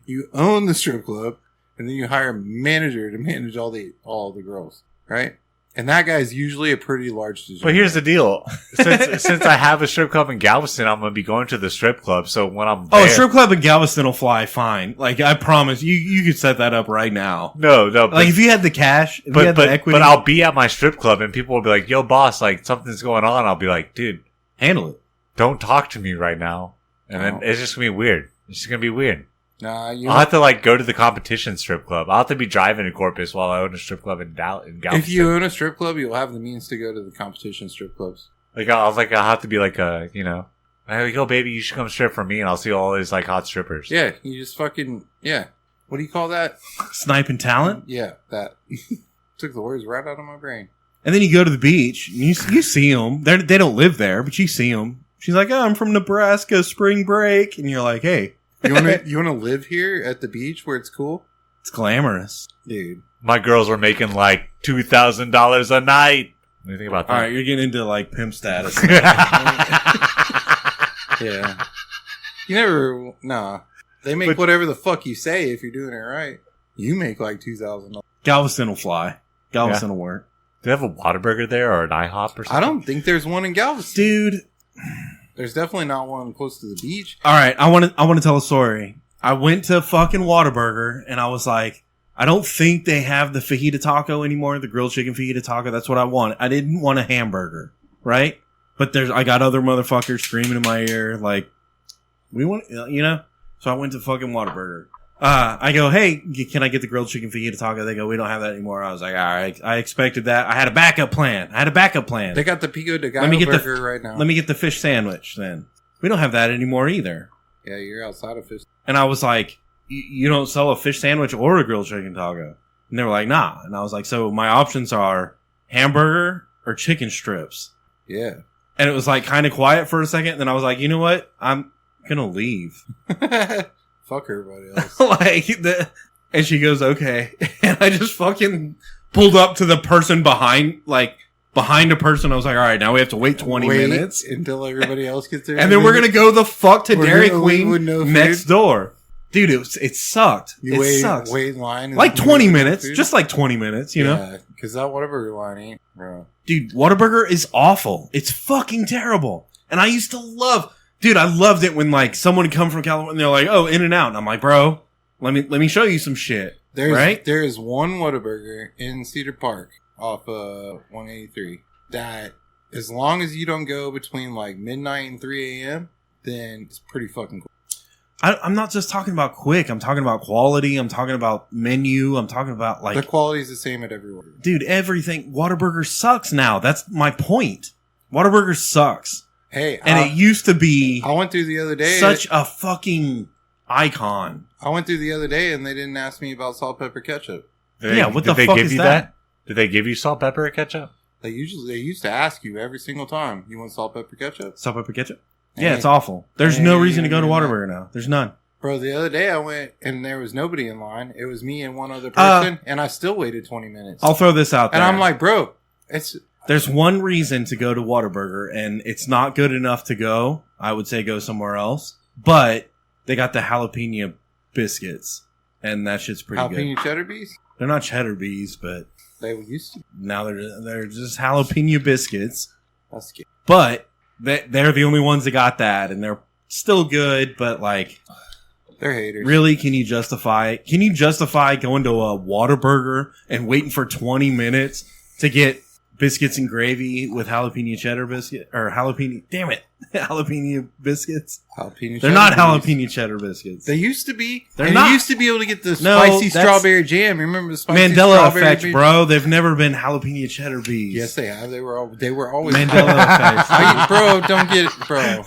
You own the strip club. And then you hire a manager to manage all the girls, right? And that guy's usually a pretty large designer. But here's the deal: since I have a strip club in Galveston, I'm going to be going to the strip club. So when I'm there, a strip club in Galveston will fly fine. Like I promise, you could set that up right now. No. Like if you had the cash, if you had the equity, but I'll be at my strip club and people will be like, "Yo, boss, like something's going on." I'll be like, "Dude, handle it. Don't talk to me right now." And then it's just going to be weird. It's just going to be weird. Nah, I'll have to like go to the competition strip club. I'll have to be driving to Corpus while I own a strip club in Galveston. If you own a strip club, you'll have the means to go to the competition strip clubs. I'll have to be like a, hey, yo, baby, you should come strip for me, and I'll see all these like hot strippers. Yeah, you just fucking What do you call that? Sniping talent. Yeah, that took the words right out of my brain. And then you go to the beach, and you see them. They don't live there, but you see them. She's like, "Oh, I'm from Nebraska, spring break," and you're like, "Hey." You want to live here at the beach where it's cool? It's glamorous. Dude, My girls were making like $2,000 a night. What do you think about that? All right, you're getting into like pimp status. Yeah. You never, nah. They make whatever the fuck you say if you're doing it right. You make like $2,000. Galveston will fly. Galveston will work. Do they have a Whataburger there or an IHOP or something? I don't think there's one in Galveston. Dude. There's definitely not one close to the beach. All right, I want to tell a story. I went to fucking Whataburger and I was like, I don't think they have the fajita taco anymore, the grilled chicken fajita taco. That's what I want. I didn't want a hamburger, right? But I got other motherfuckers screaming in my ear like, we want, you know? So I went to fucking Whataburger. I go, hey, can I get the grilled chicken fajita taco? They go, we don't have that anymore. I was like, all right, I expected that. I had a backup plan. They got the Pico de Gallo burger right now. Let me get the fish sandwich then. We don't have that anymore either. Yeah, you're outside of fish. And I was like, you don't sell a fish sandwich or a grilled chicken taco? And they were like, nah. And I was like, so my options are hamburger or chicken strips. Yeah. And it was like kind of quiet for a second. And then I was like, you know what? I'm going to leave. Fuck everybody else. And she goes, okay. And I just fucking pulled up to the person behind a person. I was like, all right, now we have to wait 20 minutes until everybody else gets there. And then we're going to go the fuck to Dairy Queen next door. Dude, it sucked. Sucked. Wait in line. Like 20 minutes. Just like 20 minutes, you know? Yeah, because that Whataburger line ain't, bro. Dude, Whataburger is awful. It's fucking terrible. And I used to I loved it when like someone would come from California and they're like, oh, In-N-Out. And I'm like, bro, let me show you some shit. There is one Whataburger in Cedar Park off 183 that as long as you don't go between like midnight and 3 a.m., then it's pretty fucking cool. I'm not just talking about quick. I'm talking about quality. I'm talking about menu. I'm talking about like... The quality is the same at every order. Dude, everything. Whataburger sucks now. That's my point. Whataburger sucks. Hey, and it used to be... I went through the other day. Such a fucking icon. I went through the other day and they didn't ask me about salt, pepper, ketchup. What the fuck is that? Did they give you salt, pepper, or ketchup? They used to ask you every single time. You want salt, pepper, ketchup? Salt, pepper, ketchup? Yeah, it's awful. There's no reason to go to Whataburger now. There's none. Bro, the other day I went and there was nobody in line. It was me and one other person, and I still waited 20 minutes. I'll throw this out there. And I'm like, bro, there's one reason to go to Whataburger, and it's not good enough to go. I would say go somewhere else. But they got the jalapeno biscuits, and that shit's pretty good. Jalapeno cheddar bees? They're not cheddar bees, but... They used to. Now they're just jalapeno biscuits. That's good. But... They're the only ones that got that, and they're still good, but like... They're haters. Really, can you justify going to a Whataburger and waiting for 20 minutes to get biscuits and gravy with jalapeno cheddar biscuit? Or jalapeno... Damn it. Jalapeno biscuits? They're not jalapeno cheddar biscuits. They used to be. They're not. You used to be able to get the spicy strawberry jam. Remember the spicy Mandela strawberry effect, jam? bro. They've never been jalapeno cheddar bees. Yes, they have. They were always Mandela effect. Bro, don't get it, bro.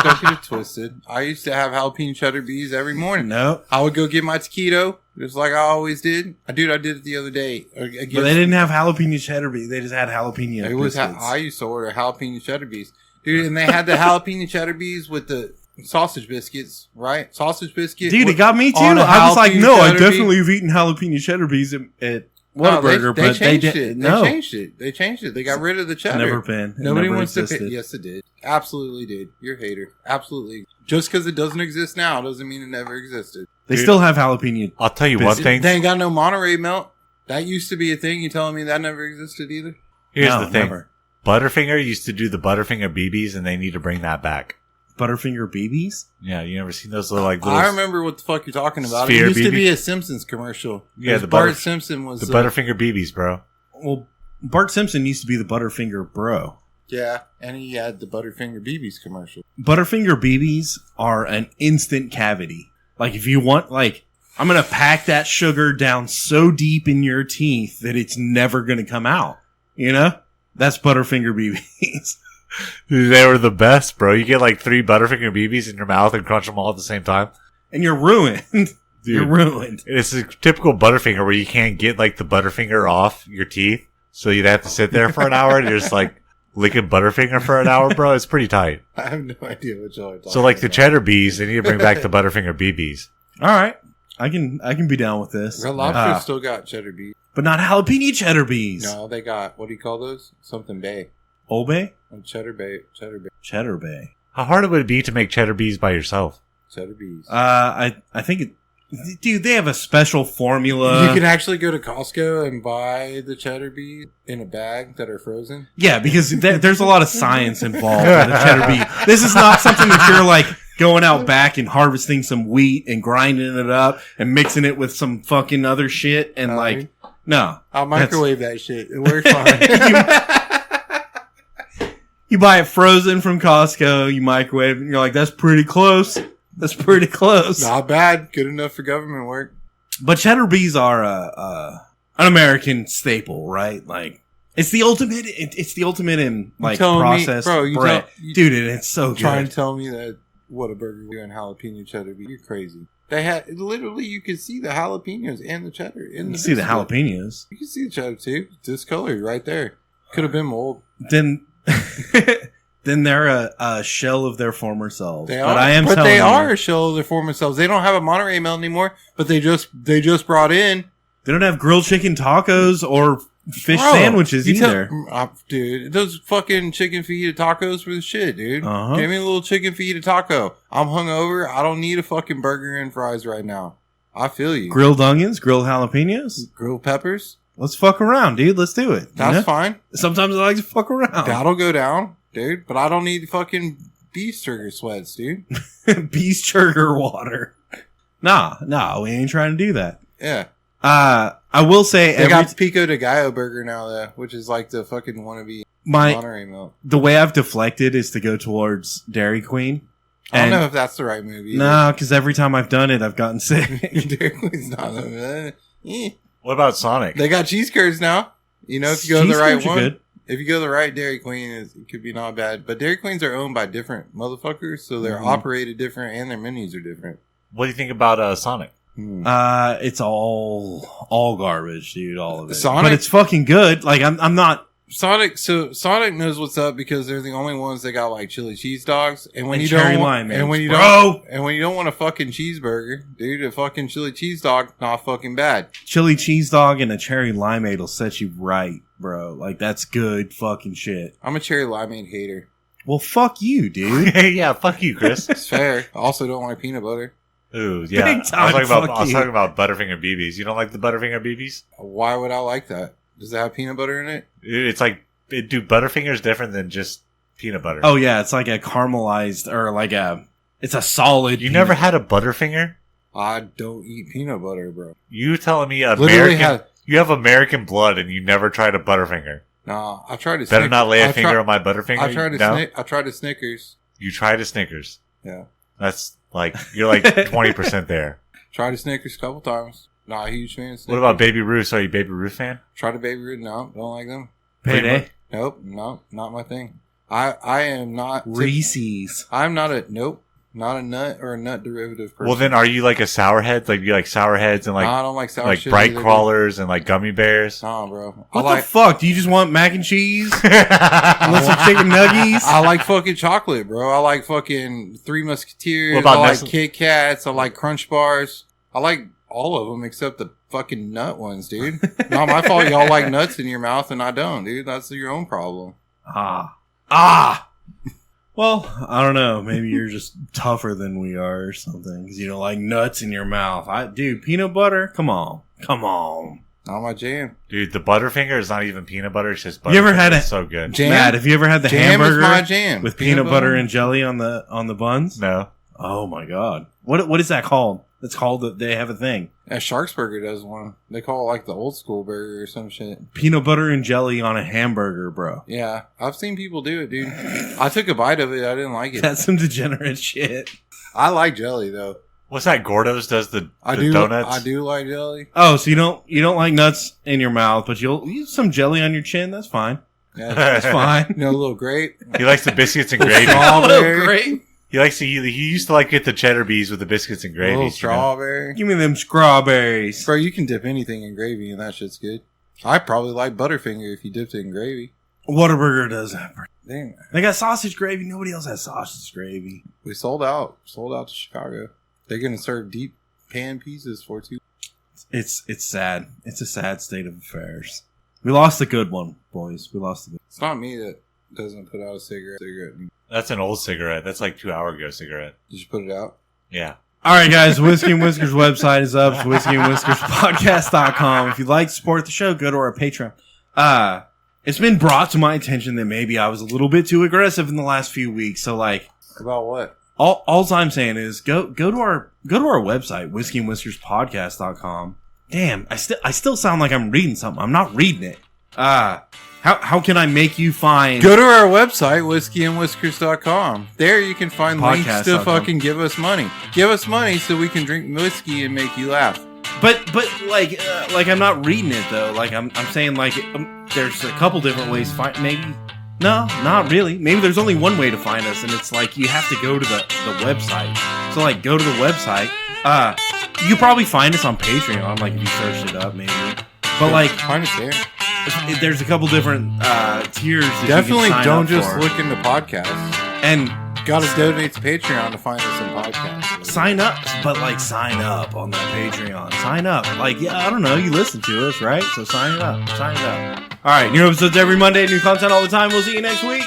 Don't get it twisted. I used to have jalapeno cheddar bees every morning. No. I would go get my taquito, just like I always did. I did it the other day. But they didn't have jalapeno cheddar bees. They just had jalapeno biscuits. I used to order jalapeno cheddar bees. Dude, and they had the jalapeno cheddar bees with the sausage biscuits, right? Sausage biscuit. Dude, it got me too. I was like, no, I definitely have eaten jalapeno cheddar bees at Whataburger, but they didn't. They changed it. They got rid of the cheddar. Never been. Nobody wants to pay. Yes, it did. Absolutely did. You're a hater. Absolutely. Just because it doesn't exist now doesn't mean it never existed. They still have jalapeno. I'll tell you one thing. They ain't got no Monterey melt. That used to be a thing. You telling me that never existed either? Here's the thing. Never. Butterfinger used to do the Butterfinger BBs, and they need to bring that back. Butterfinger BBs? Yeah, you never seen those little I remember what the fuck you're talking about. It used to be a Simpsons commercial. Yeah, the Bart Simpson was the Butterfinger BBs, bro. Well, Bart Simpson used to be the Butterfinger bro. Yeah, and he had the Butterfinger BBs commercial. Butterfinger BBs are an instant cavity. Like if you want, like, I'm gonna pack that sugar down so deep in your teeth that it's never gonna come out. You know? That's Butterfinger BBs. Dude, they were the best, bro. You get like 3 Butterfinger BBs in your mouth and crunch them all at the same time. And you're ruined. Dude, you're ruined. It's a typical Butterfinger where you can't get like the Butterfinger off your teeth. So you'd have to sit there for an hour and you're just like licking Butterfinger for an hour, bro. It's pretty tight. I have no idea what y'all are talking about. So like the cheddar bees, they need to bring back the Butterfinger BBs. All right. I can be down with this. Red Lobster still got cheddar beef. But not jalapeno cheddar bees. No, they got, what do you call those? Something bay. Old Bay? Cheddar bay. Cheddar Bay. How hard it would it be to make cheddar bees by yourself? Cheddar bees. I think it... Dude, they have a special formula. You can actually go to Costco and buy the cheddar bees in a bag that are frozen. Yeah, because there's a lot of science involved in a cheddar bee. This is not something that you're like going out back and harvesting some wheat and grinding it up and mixing it with some fucking other shit and no. I'll microwave that shit. It works fine. You buy it frozen from Costco, you microwave it, and you're like, that's pretty close. That's pretty close. Not bad. Good enough for government work. But cheddar bees are an American staple, right? Like, it's the ultimate. It's the ultimate in like processed bread, dude. And it's so good. Trying to tell me that what a burger and jalapeno cheddar beef? You're crazy. They had literally you could see the jalapenos and the cheddar in the. You see the jalapenos. You can see the cheddar too. Discolored right there. Could have been mold. Then they're a shell of their former selves. They but are, I am but telling they you, are a shell of their former selves. They don't have a Monterey Melt anymore, but they just brought in. They don't have grilled chicken tacos or fish sandwiches either. Dude, those fucking chicken fajita tacos were the shit, dude. Uh-huh. Give me a little chicken fajita taco. I'm hungover. I don't need a fucking burger and fries right now. I feel you. Grilled onions, grilled jalapenos, grilled peppers. Let's fuck around, dude. Let's do it. That's fine. Sometimes I like to fuck around. That'll go down, dude. But I don't need fucking beef sugar sweats, dude. Beef sugar water. Nah, we ain't trying to do that. Yeah. I will say they got Pico de Gallo burger now, though, which is like the fucking wannabe Monterey Milk. The way I've deflected is to go towards Dairy Queen. I don't know if that's the right movie. No, because every time I've done it, I've gotten sick. Dairy Queen's not What about Sonic? They got cheese curds now. You know, if you go to the right one. Good. If you go to the right Dairy Queen, it could be not bad. But Dairy Queens are owned by different motherfuckers, so they're operated different and their menus are different. What do you think about Sonic? It's all garbage, dude. All of it. Sonic, but it's fucking good. Like I'm not Sonic. So Sonic knows what's up because they're the only ones that got like chili cheese dogs. And when and you cherry don't, lime, and when you bro. don't, and when you don't want a fucking cheeseburger, dude, a fucking chili cheese dog, not fucking bad. Chili cheese dog and a cherry limeade will set you right, bro. Like that's good fucking shit. I'm a cherry limeade hater. Well, fuck you, dude. Yeah, fuck you, Chris. It's fair. I also don't like peanut butter. Ooh, yeah. Big time, I was talking about Butterfinger BBs. You don't like the Butterfinger BBs? Why would I like that? Does it have peanut butter in it? It's like, dude, Butterfinger's different than just peanut butter. Oh yeah, it's like a caramelized or it's a solid. You never had a Butterfinger? I don't eat peanut butter, bro. You telling me you have American blood and you never tried a Butterfinger? Nah, I tried to. Better not lay a finger on my Butterfinger. I tried a Snickers. You tried a Snickers. Yeah. That's like you're like 20% there. Tried a Snickers a couple times. Not a huge fan of Snickers. What about Baby Ruth? Are you a Baby Ruth fan? Tried a Baby Ruth. No, don't like them. Payday? Nope, not my thing. I am not Reese's. I'm not a not a nut or a nut derivative person. Well, then are you like a sour head? Like you like sour heads and like I don't like sour like shit bright either, crawlers and like gummy bears? Nah, bro. What the fuck? Do you just want mac and cheese? Want some chicken nuggies? I like fucking chocolate, bro. I like fucking Three Musketeers. What about I like Nestle? Kit Kats. I like Crunch Bars. I like all of them except the fucking nut ones, dude. Not my fault. Y'all like nuts in your mouth and I don't, dude. That's your own problem. Well, I don't know. Maybe you're just tougher than we are or something because you don't like nuts in your mouth. Dude, peanut butter? Come on. Not my jam. Dude, the Butterfinger is not even peanut butter. It's just Butterfinger. You ever had It's so good. Jam? Matt, have you ever had the Jam hamburger is my jam. with peanut butter and jelly on the buns? No. Oh my god. What is that called? It's called that they have a thing. Sharks Burger does one. They call it like the old school burger or some shit. Peanut butter and jelly on a hamburger, bro. Yeah, I've seen people do it, dude. I took a bite of it. I didn't like it. That's some degenerate shit. I like jelly though. What's that? Gordo's does the do donuts? I do like jelly. Oh, so you don't like nuts in your mouth, but you'll use some jelly on your chin. That's fine. Yeah, That's fine. you know, a little grape. He likes the biscuits and gravy. Strawberry. Great. He used to like get the cheddar bees with the biscuits and A gravy. little strawberry. Give me them strawberries. Bro, you can dip anything in gravy and that shit's good. I probably like Butterfinger if you dipped it in gravy. Whataburger does that. Damn. They got sausage gravy. Nobody else has sausage gravy. We sold out. Sold out to Chicago. They're going to serve deep paying pieces for too. It's sad. It's a sad state of affairs. We lost a good one, boys. We lost a good. It's not me that doesn't put out a cigarette. That's an old cigarette. That's like 2 hour ago cigarette. Did you put it out? Yeah. All right, guys. Whiskey and Whiskers website is up. It's whiskeyandwhiskerspodcast.com. If you'd like to support the show, go to our Patreon. It's been brought to my attention that maybe I was a little bit too aggressive in the last few weeks. So, like, About what? all I'm saying is go to our website, whiskeyandwhiskerspodcast.com. Damn, I still sound like I'm reading something. I'm not reading it. How can I make you find... Go to our website, whiskeyandwhiskers.com. There you can find links to Podcast.com. fucking give us money. Give us money so we can drink whiskey and make you laugh. But like I'm not reading it though. Like I'm saying like there's a couple different ways to find. Maybe no, not really. Maybe there's only one way to find us, and it's like you have to go to the website. So like go to the website. You probably find us on Patreon, like if you searched it up, maybe. But like Find us there. there's a couple different tiers. That Definitely you can sign don't up just for. look into podcasts. And Got to donate to Patreon to find us in podcasts. sign up, but like sign up on that Patreon. Sign up. Like, yeah, I don't know. You listen to us, right? So sign it up. Sign it up. All right. New episodes every Monday. New content all the time. We'll see you next week.